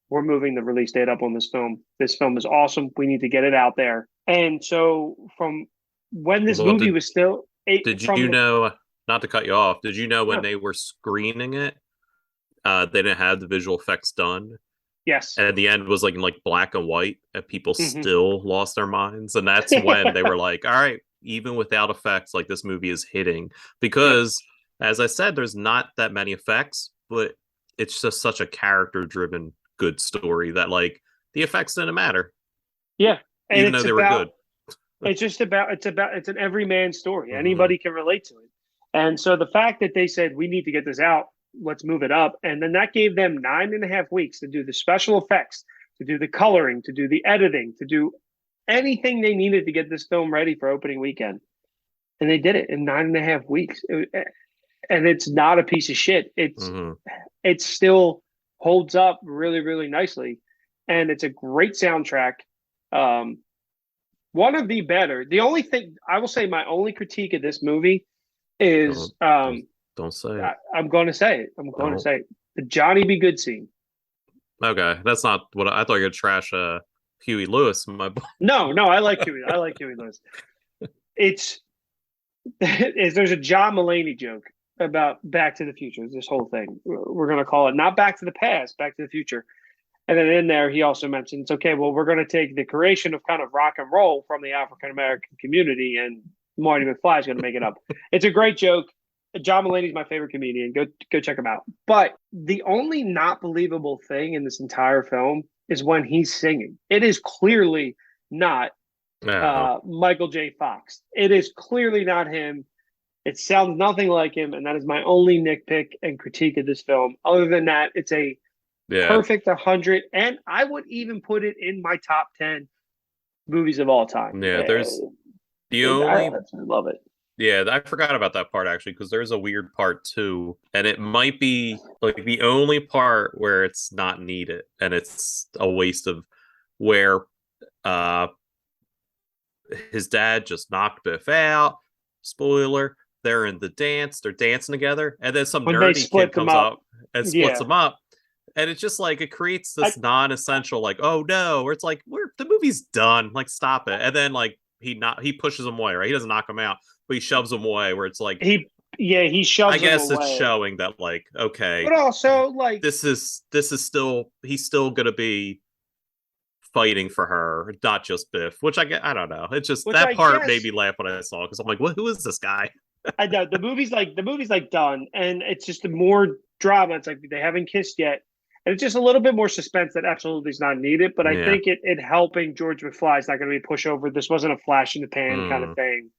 "We're moving the release date up on this film. This film is awesome. We need to get it out there." And so, from when this Well, movie was still did from you the know? Not to cut you off. Did you know when no, they were screening it, they didn't have the visual effects done, yes, and at the end was like in like black and white, and people hmm still lost their minds, and that's when they were like, "All right, even without effects, like this movie is hitting." yep, Because, as I said, there's not that many effects, but it's just such a character-driven good story that like the effects didn't matter, yeah. And even though they were good. it's an everyman story. Hmm. Anybody can relate to it. And so the fact that they said we need to get this out, let's move it up, and then that gave them 9.5 weeks to do the special effects, to do the coloring, to do the editing, to do anything they needed to get this film ready for opening weekend, and they did it in 9.5 weeks. And it's not a piece of shit. Hmm. It still holds up really really nicely, and it's a great soundtrack. Um, one of the better. The only thing I will say, my only critique of this movie is Don't don't say it. I'm going to say it. I'm going to Don't. say it. The Johnny B. Good scene. Okay, that's not what I thought you were gonna trash. Huey Lewis, my boy. No, no, I like Huey. I like Huey Lewis. It's there's a John Mulaney joke about Back to the Future. This whole thing. We're going to call it not Back to the Past, Back to the Future. And then in there, he also mentions, okay, well, we're going to take the creation of kind of rock and roll from the African American community, and Marty McFly is going to make it up. It's a great joke. John Mulaney's my favorite comedian. Go check him out. But the only not believable thing in this entire film is when he's singing. It is clearly not Yeah, Michael J. Fox. It is clearly not him. It sounds nothing like him, and that is my only nitpick and critique of this film. Other than that, it's a yeah, perfect 100, and I would even put it in my top 10 movies of all time. yeah. There's the I only absolutely love it. Yeah, I forgot about that part actually, because there's a weird part too, and it might be like the only part where it's not needed, and it's a waste of where uh his dad just knocked Biff out. Spoiler, they're in the dance, they're dancing together, and then some When they nerdy kid split them comes up, up and splits yeah, them up. And it's just like it creates I, this non-essential, like, oh no, where it's like, we're the movie's done, like stop it. And then like he pushes him away, right? He doesn't knock him out, but he shoves him away, where it's like, he yeah he I shoves them guess it's away, showing that like, okay, but also like this is still he's still gonna be fighting for her, not just Biff. Which I don't know. It's just which that I part made guess me laugh when I saw it because I'm like, what? Who is this guy? I know the movie's like done, and it's just more drama. It's like they haven't kissed yet. And it's just a little bit more suspense that absolutely is not needed. But I Yeah. think it helping George McFly is not going to be a pushover. This wasn't a flash in the pan kind of Mm. thing.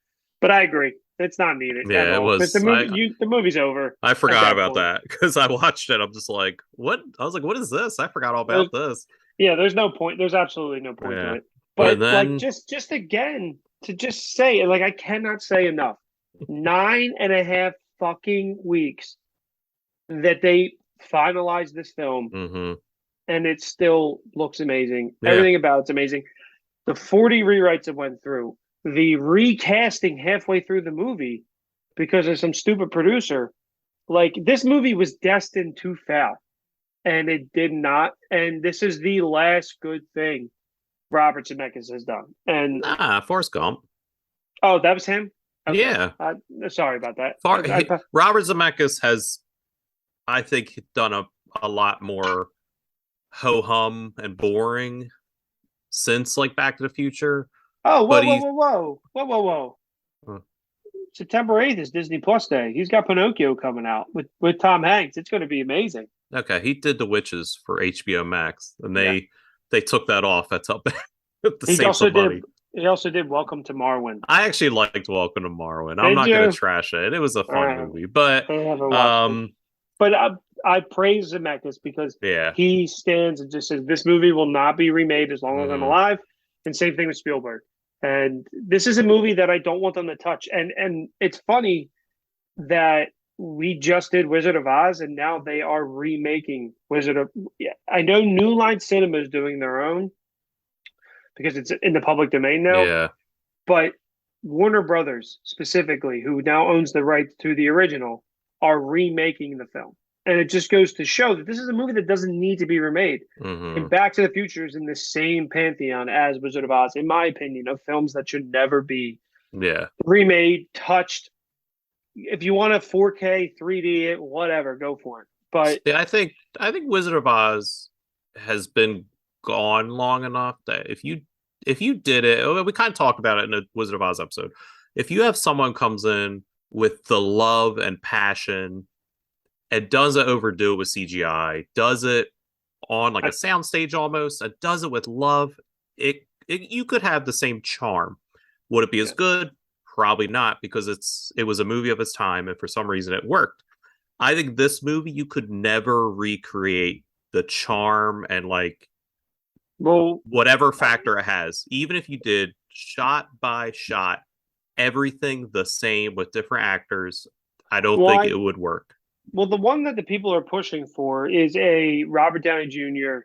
But I agree, it's not needed at Yeah, it all. Because the was. movie, the movie's over I at forgot that about point. that because I watched it. I'm just like, what? I was like, what is this? I forgot all There's, about this. yeah, there's no point. There's absolutely no point to Yeah. it. But But like, then, just again to just say it, like I cannot say enough. 9.5 fucking weeks that they finalized this film, hmm and it still looks amazing. yeah, Everything about it's amazing. The 40 rewrites that went through, the recasting halfway through the movie because of some stupid producer. Like this movie was destined to fail, and it did not. And this is the last good thing Robert Zemeckis has done. And Forrest Gump. oh, that was him. Okay, Yeah. sorry about that. Robert Zemeckis has, I think, done a lot more ho hum and boring since like Back to the Future. oh, But whoa, whoa, he's whoa, whoa, whoa, whoa, whoa! uh, September 8th is Disney Plus Day. He's got Pinocchio coming out with Tom Hanks. It's going to be amazing. okay. He did The Witches for HBO Max, and Yeah. they took that off. That's up to He save also some did. money. He also did Welcome to Marwin. I actually liked Welcome to Morrowind. I'm Did not gonna you? trash it. It was a fun Uh, movie, but I haven't watched it, um, but I praise Zemeckis because yeah, he stands and just says this movie will not be remade as long as I'm hmm alive. And same thing with Spielberg. And this is a movie that I don't want them to touch. And it's funny that we just did Wizard of Oz, and now they are remaking Wizard of. Yeah, I know New Line Cinema is doing their own because it's in the public domain now, yeah, but Warner Brothers specifically, who now owns the rights to the original, are remaking the film. And it just goes to show that this is a movie that doesn't need to be remade. hmm And Back to the Future is in the same pantheon as Wizard of Oz, in my opinion, of films that should never be yeah. remade, touched. If you want a 4K, 3D, it, whatever, go for it. But Yeah, I think Wizard of Oz has been gone long enough that if you did it, we kind of talked about it in a Wizard of Oz episode. If you have someone comes in with the love and passion and doesn't overdo it with CGI, does it on like a I, soundstage almost, and does it with love, it you could have the same charm. Would it be as yeah. good? Probably not, because it was a movie of its time, and for some reason it worked. I think this movie you could never recreate the charm and like Well, whatever factor it has, even if you did shot by shot everything the same with different actors. I don't think why? it would work. Well, the one that the people are pushing for is a Robert Downey Jr.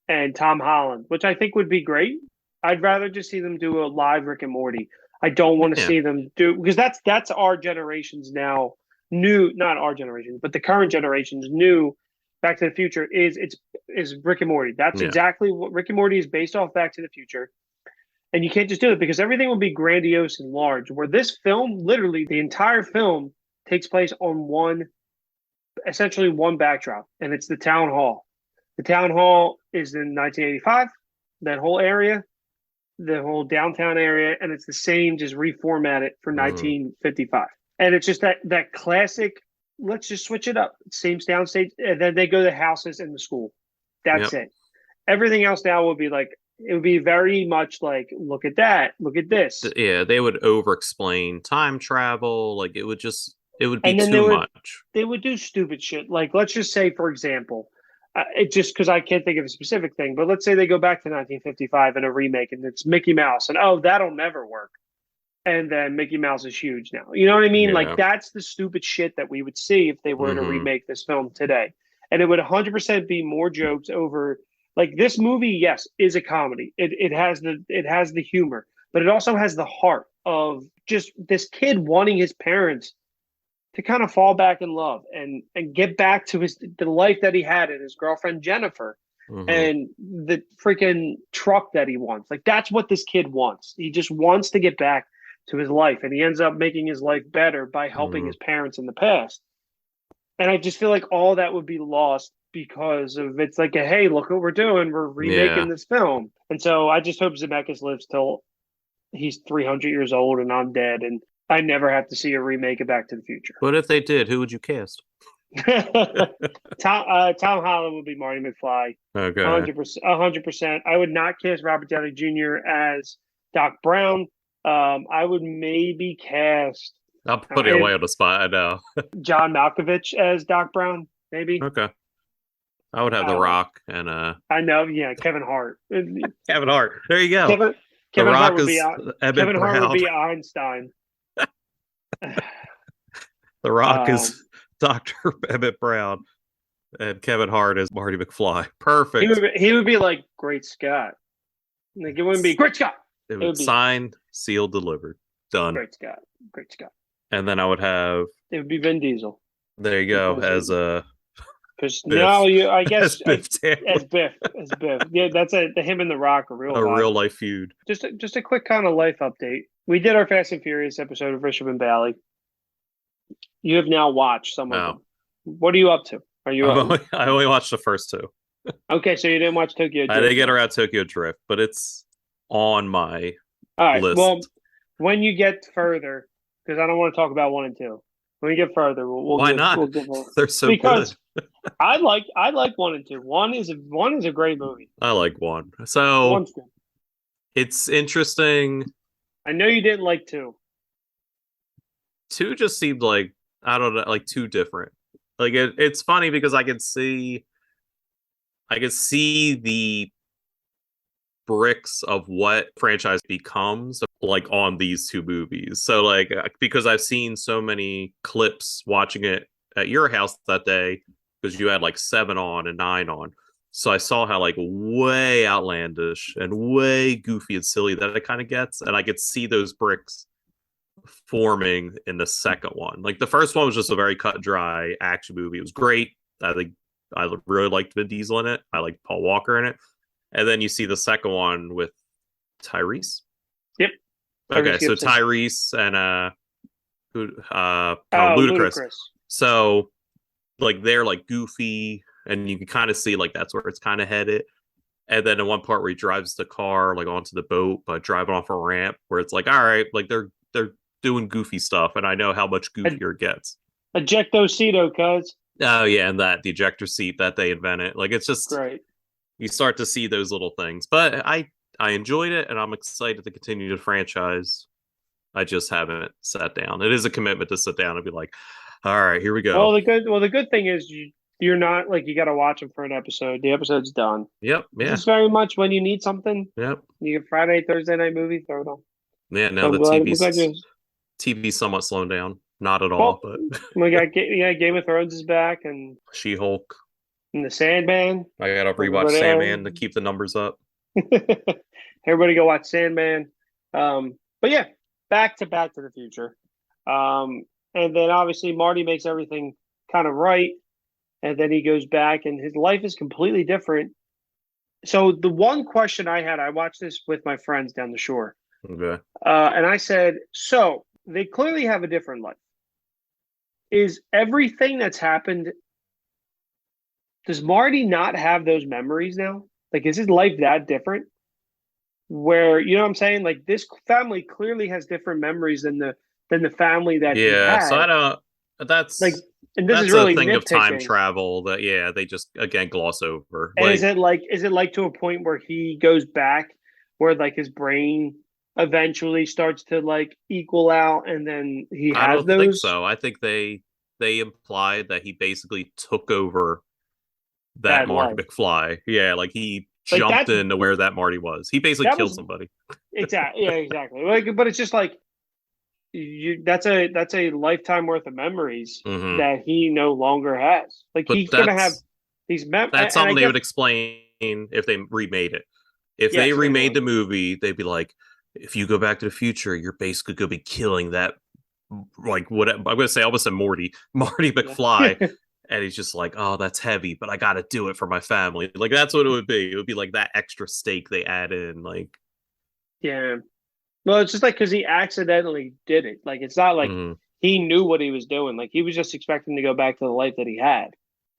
and Tom Holland, which I think would be great. I'd rather just see them do a live Rick and Morty. I don't want to Yeah. see them do, because that's our generation's now new, not our generation, but the current generation's new Back to the Future is Rick and Morty. That's Yeah. exactly what Rick and Morty is based off Back to the Future. And you can't just do it because everything will be grandiose and large. Where this film, literally the entire film takes place on essentially one backdrop, and it's the town hall. The town hall is in 1985, that whole area, the whole downtown area, and it's the same, just reformatted for Mhm. 1955. And it's just that classic, let's just switch it up. Same downstage, and then they go to the houses and the school. That's Yep. it. Everything else now will be like, it would be very much like, look at that, look at this. Yeah, they would over explain time travel. Like it would be And then too much. they would do stupid shit. Like, let's just say, for example, it just because I can't think of a specific thing, but let's say they go back to 1955 in a remake and it's Mickey Mouse, and oh, that'll never work. And then Mickey Mouse is huge now. You know what I mean? Like, Yeah. that's the stupid shit that we would see if they were to Hmm. remake this film today. And it would 100% be more jokes over, like, this movie, yes, is a comedy. It has the humor, but it also has the heart of just this kid wanting his parents to kind of fall back in love and get back to the life that he had and his girlfriend Jennifer Hmm. and the freaking truck that he wants. Like, that's what this kid wants. He just wants to get back to his life, and he ends up making his life better by helping Hmm. his parents in the past. And I just feel like all that would be lost because of, it's like, hey, look what we're doing. We're Yeah. remaking this film. And so I just hope Zemeckis lives till he's 300 years old and I'm dead, and I never have to see a remake of Back to the Future. But if they did, who would you cast? Tom Holland would be Marty McFly, Okay. 100%. 100%. I would not cast Robert Downey Jr. as Doc Brown. I would maybe cast I'll put it away on the spot. I know. John Malkovich as Doc Brown. Maybe. Okay. I would have The Uh, Rock and I know. Yeah, Kevin Hart. Kevin Hart. There you go. Kevin The Kevin Hart Rock would be is Emmett Kevin Hart would Brown. be Einstein. The Rock Um, is Dr. Emmett Brown. And Kevin Hart is Marty McFly. he Perfect. would be like Great Scott. Like, it wouldn't be Great Scott. It It would would be signed, sealed, delivered. Done. Great Scott. Great Scott. And then I would have, It would be Vin Diesel there you go, because as because Biff. now I As guess Biff Tannen. as Biff. Yeah, that's the him and the Rock, a real A vibe. real life feud. Just a quick kind of life update. We did our Fast and Furious episode of Bishop and Bally. You have now watched some of No. them. What are you up to? Are you I only watched the first two. okay? So you didn't watch Tokyo I Drift didn't get yet. around Tokyo Drift, but it's on my All right. list. Well, when you get further, because I don't want to talk about 1 and 2. When you get further, Why not? we'll give They're so because good. I like 1 and 2. One is a great movie. I like one. So One's good. it's interesting. I know you didn't like 2. Two just seemed like, I don't know, like too different. Like it's funny because I could see the bricks of what franchise becomes like on these two movies. So like because I've seen so many clips watching it at your house that day because you had like 7 on and 9 on. So I saw how like way outlandish and way goofy and silly that it kind of gets, and I could see those bricks forming in the second one. Like the first one was just a very cut dry action movie. It was great. I think I really liked Vin Diesel in it. I liked Paul Walker in it. And then you see the second one with Tyrese. Yep. Okay, Tyrese so Gibson. Tyrese and Ludacris. Ludacris. So like they're like goofy, and you can kind of see like that's where it's kind of headed. And then in one part where he drives the car like onto the boat, but driving off a ramp, where it's like, all right, like they're doing goofy stuff, and I know how much goofier it gets. Ejectocito, cuz. Oh yeah, and that the ejector seat that they invented, like it's just Great. you start to see those little things. But I enjoyed it, and I'm excited to continue the franchise. I just haven't sat down. It is a commitment to sit down and be like, all right, here we go. Well, the good thing is you're not like you got to watch them for an episode. The episode's done. Yep. Yeah. It's very much when you need something. Yep. You get Friday, Thursday night movie, throw it on. Yeah. Now So the I'm glad you. TV somewhat slowing down. Not at all, Well, but we got Game of Thrones is back, and She-Hulk. the Sandman. I gotta rewatch Everybody, Sandman to keep the numbers up. Everybody go watch Sandman. But yeah, back to the Future. And then obviously Marty makes everything kind of right, and then he goes back, and his life is completely different. So the one question I had, I watched this with my friends down the shore, Okay. and I said, so they clearly have a different life. Is everything that's happened, does Marty not have those memories now? Like, is his life that different? Where, you know what I'm saying? Like, this family clearly has different memories than the family that he Yeah, so had. I don't. Like, That's and this is that's a really thing of time nitpicking. travel that they just again gloss over. And Like is it like to a point where he goes back, where like his brain eventually starts to like equal out, and then he I has don't think those so. I think they implied that he basically took over that that Marty life. McFly. Yeah, like he Like jumped into where that Marty was. He basically that killed was somebody. exactly, yeah, exactly. Like, but it's just like that's a lifetime worth of memories Hmm. that he no longer has. Like But he's gonna have that's and I something they guess would explain if they remade it. If they yes, they remade would. the movie, they'd be like, if you go back to the future, you're basically gonna be killing that, like what I'm gonna say, I almost said Marty Yeah, McFly, and he's just like, oh, that's heavy, but I gotta do it for my family. Like that's what it would be. It would be like that extra stake they add in. Like, yeah. Well, it's just like because he accidentally did it. Like it's not like mm, he knew what he was doing. Like he was just expecting to go back to the life that he had,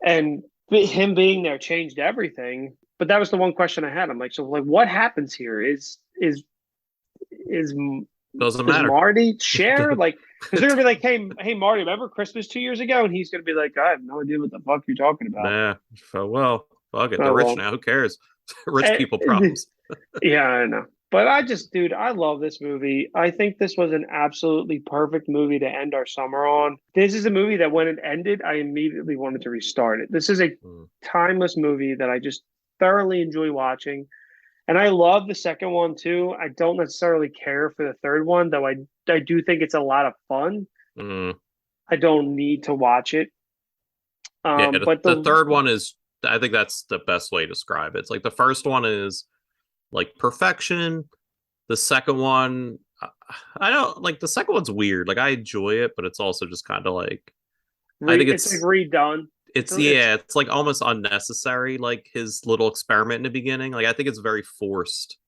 and him being there changed everything. But that was the one question I had. I'm like, so like, what happens here? Is doesn't does matter. Marty share? Like, because they're gonna be like, hey, Marty, remember Christmas 2 years ago? And he's gonna be like, I have no idea what the fuck you're talking about. Nah, so well, fuck it. They're Oh rich well, now. Who cares? Rich Eh, people problems. yeah, I know. But I just, dude, I love this movie. I think this was an absolutely perfect movie to end our summer on. This is a movie that when it ended, I immediately wanted to restart it. This is a Mm. timeless movie that I just thoroughly enjoy watching. And I love the second one too. I don't necessarily care for the third one, though I do think it's a lot of fun. Mm. I don't need to watch it. Yeah, But the the third one is, I think that's the best way to describe it. It's like the first one is like perfection. The second one, I don't like the second one's weird. Like I enjoy it, but it's also just kind of like I think it's like redone. It's it's like almost unnecessary. Like his little experiment in the beginning. Like I think it's very forced.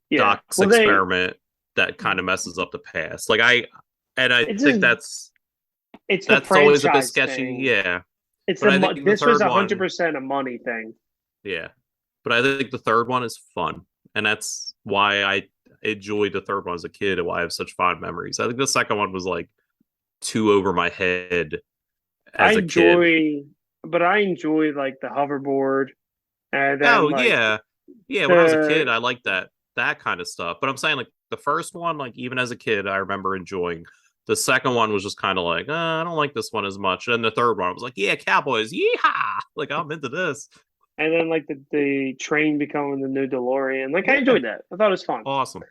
yeah. Doc's Well, they experiment that kind of messes up the past. Like I it's think just it's the that's always a bit franchise sketchy. thing. Yeah, It's but the I think the this was third 100% one, a money thing. yeah, but I think the third one is fun, and that's why I enjoyed the third one as a kid and why I have such fond memories. I think the second one was like too over my head I as a kid. enjoy, but I enjoy like the hoverboard, and then Oh like yeah, yeah. When I was a kid, the I liked that kind of stuff. But I'm saying like the first one, like even as a kid, I remember enjoying. The second one was just kind of like, I don't like this one as much. And the third one was like, yeah, cowboys, yeehaw! Like I'm into this. and then like the train becoming the new DeLorean. Like I Yeah, enjoyed that. I thought it was fun. awesome.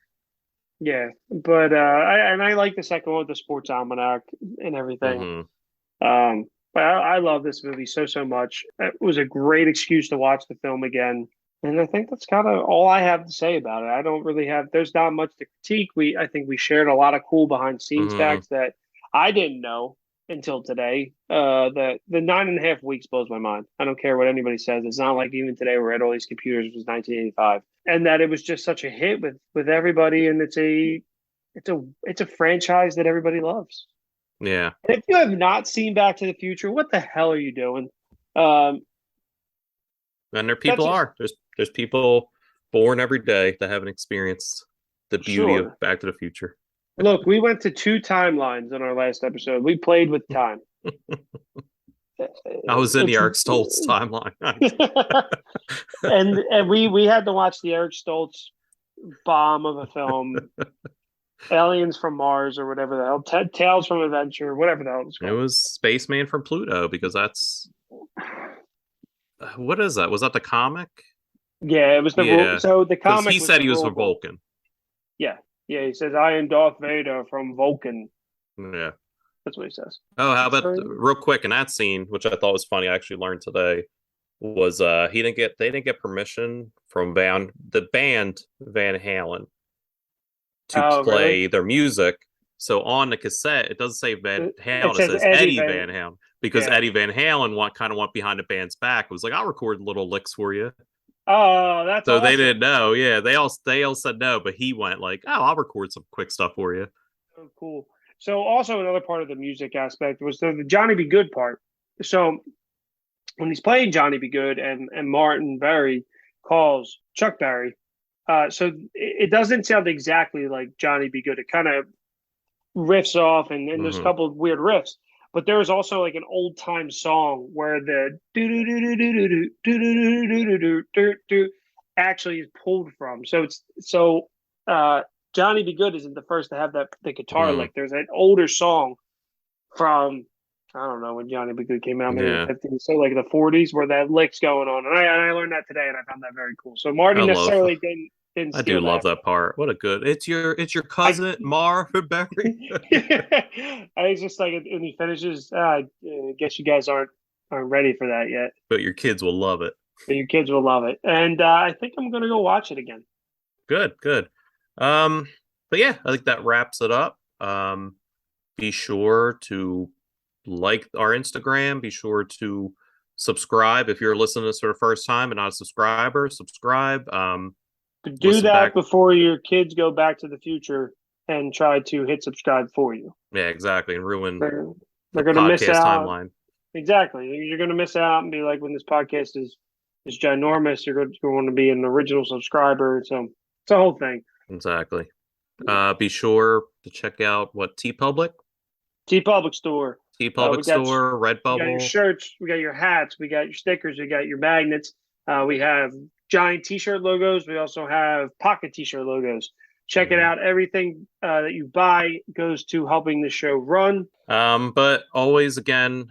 Yeah, but I like the second one with the sports almanac and everything. Hmm. But I love this movie so much. It was a great excuse to watch the film again. And I think that's kind of all I have to say about it. I don't really have, there's not much to critique. I think we shared a lot of cool behind scenes Hmm. facts that I didn't know until today. The 9.5 weeks blows my mind. I don't care what anybody says. It's not like even today we're at all these computers. It was 1985, and that it was just such a hit with everybody. And it's a franchise that everybody loves. Yeah. And if you have not seen Back to the Future, what the hell are you doing? Um, And there that's people are. There's people born every day that haven't experienced the beauty of sure. Back to the Future. Look, we went to two timelines in our last episode. We played with time. I was in the It's Eric Stoltz timeline. and we had to watch the Eric Stoltz bomb of a film, Aliens from Mars or whatever the hell, Tales from Adventure, whatever the hell it's It called. was Spaceman from Pluto because that's what is that? Was that the comic? Yeah, it was the rule. Yeah, So the because comic he was said the he was rule from book. Vulcan. Yeah, yeah. He says, "I am Darth Vader from Vulcan." Yeah. That's what he says. Oh, how about So real quick in that scene, which I thought was funny, I actually learned today, was they didn't get permission from the band Van Halen to Oh, play really? their music. So on the cassette, it doesn't say Van It Halen, it says says Eddie Eddie Van. Van Halen because Yeah. Eddie Van Halen kind of went behind the band's back. It was like, I'll record little licks for you. Oh, that's So they awesome. didn't know. Yeah, they all said no, but he went like, "Oh, I'll record some quick stuff for you." Oh, cool. So also another part of the music aspect was the Johnny Be Good part. So when he's playing Johnny Be Good and Martin Berry calls Chuck Berry, so it doesn't sound exactly like Johnny Be Good. It kind of riffs off and there's a Hmm. couple of weird riffs. But there was also like an old time song where the do do do do do do do do do do do do actually is pulled from. So it's so Johnny Be Good isn't the first to have that the guitar Mm, lick. There's an older song from I don't know when Johnny Be Good came out, maybe the yeah, 50s, so like the 40s, where that lick's going on, and I learned that today, and I found that very cool. So I Marty love. necessarily didn't I do steal love that. that part. What a good. It's your I cousin Marvin Berry. I was just like when he finishes, I guess you guys aren't ready for that yet, But your kids will love it. but your kids will love it, and I think I'm gonna go watch it again. Good, good. Um, but yeah, I think that wraps it up. Be sure to like our Instagram. Be sure to subscribe if you're listening to this for the first time and not a subscriber. Subscribe. But do Listen that back. before your kids go back to the future and try to hit subscribe for you. Yeah, exactly, and ruin They're the they're gonna miss podcast out. timeline. Exactly. You're going to miss out and be like, when this podcast is ginormous, you're going to be an original subscriber. So it's a whole thing. Exactly. Yeah. Be sure to check out what T Public, T Public Store. T Uh, Public we got Store, we got your Redbubble. shirts, we got your hats, we got your stickers, we got your magnets. We have giant T-shirt logos. We also have pocket T-shirt logos. Check it Yeah. out. Everything that you buy goes to helping the show run. But always again,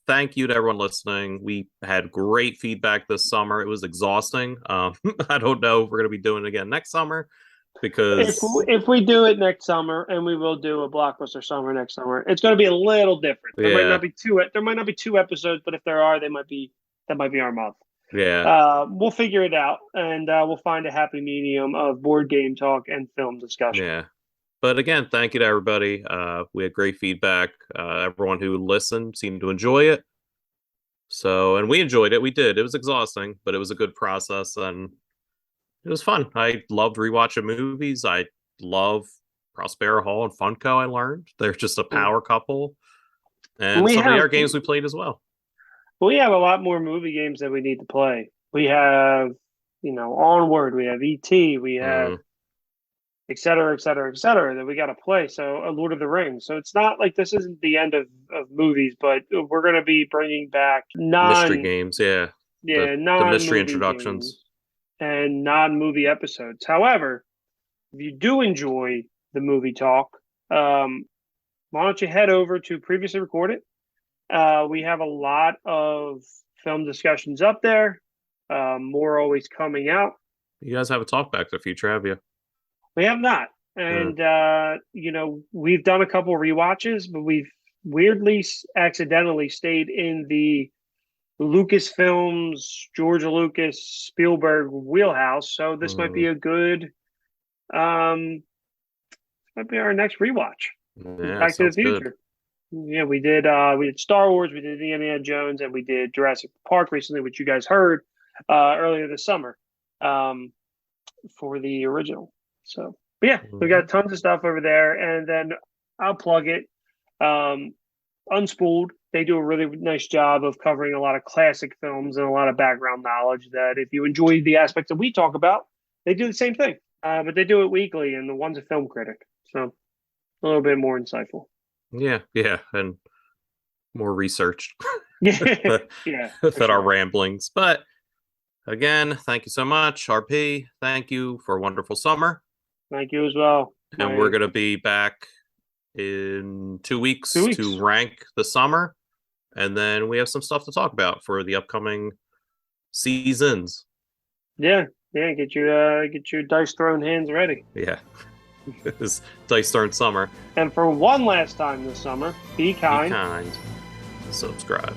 thank you to everyone listening. We had great feedback this summer. It was exhausting. I don't know if we're gonna be doing it again next summer If because if we do it next summer, and we will do a Blockbuster Summer next summer, it's going to be a little different. There might yeah, not be two. There might not be two episodes, but if there are, they might be. That might be our month. yeah, We'll figure it out, and we'll find a happy medium of board game talk and film discussion. yeah. But again, thank you to everybody. We had great feedback. Everyone who listened seemed to enjoy it. So, and we enjoyed it. We did. It was exhausting, but it was a good process and it was fun. I loved rewatching movies. I love Prospera Hall and Funko. I learned they're just a power couple, and We some of the have other games we played as well. we have a lot more movie games that we need to play. We have, Onward. We have ET. We have Mm, et cetera, et cetera, et cetera, that we got to play. So, Lord of the Rings. So it's not like this isn't the end of movies, but we're going to be bringing back mystery games, yeah. The non mystery movie games introductions. and non movie episodes. However, if you do enjoy the movie talk, why don't you head over to previously recorded? We have a lot of film discussions up there. More always coming out. You guys have a talk back to the future, have you? We have not. Mm, And, we've done a couple rewatches, but we've weirdly accidentally stayed in the Lucasfilms, George Lucas, Spielberg wheelhouse. So this might mm, be a good, might be our next rewatch. yeah, Back to the sounds good. Future. Yeah, we did Star Wars, we did Indiana Jones, and we did Jurassic Park recently, which you guys heard earlier this summer for the original. So, but yeah, we Mhm. got tons of stuff over there, and then I'll plug it. Um, Unspooled, they do a really nice job of covering a lot of classic films and a lot of background knowledge. That if you enjoy the aspects that we talk about, they do the same thing, but they do it weekly, and the one's a film critic, so a little bit more insightful. Yeah, yeah, and more researched Yeah, than yeah, for our sure. ramblings. But again, thank you so much, RP. Thank you for a wonderful summer. Thank you as well. And we're My going to be back in 2 weeks 2 weeks. to rank the summer. And then we have some stuff to talk about for the upcoming seasons. Yeah, yeah. Get your dice thrown hands ready. Yeah. It's Dice Turn Summer. And for one last time this summer, be Be kind. kind. Subscribe.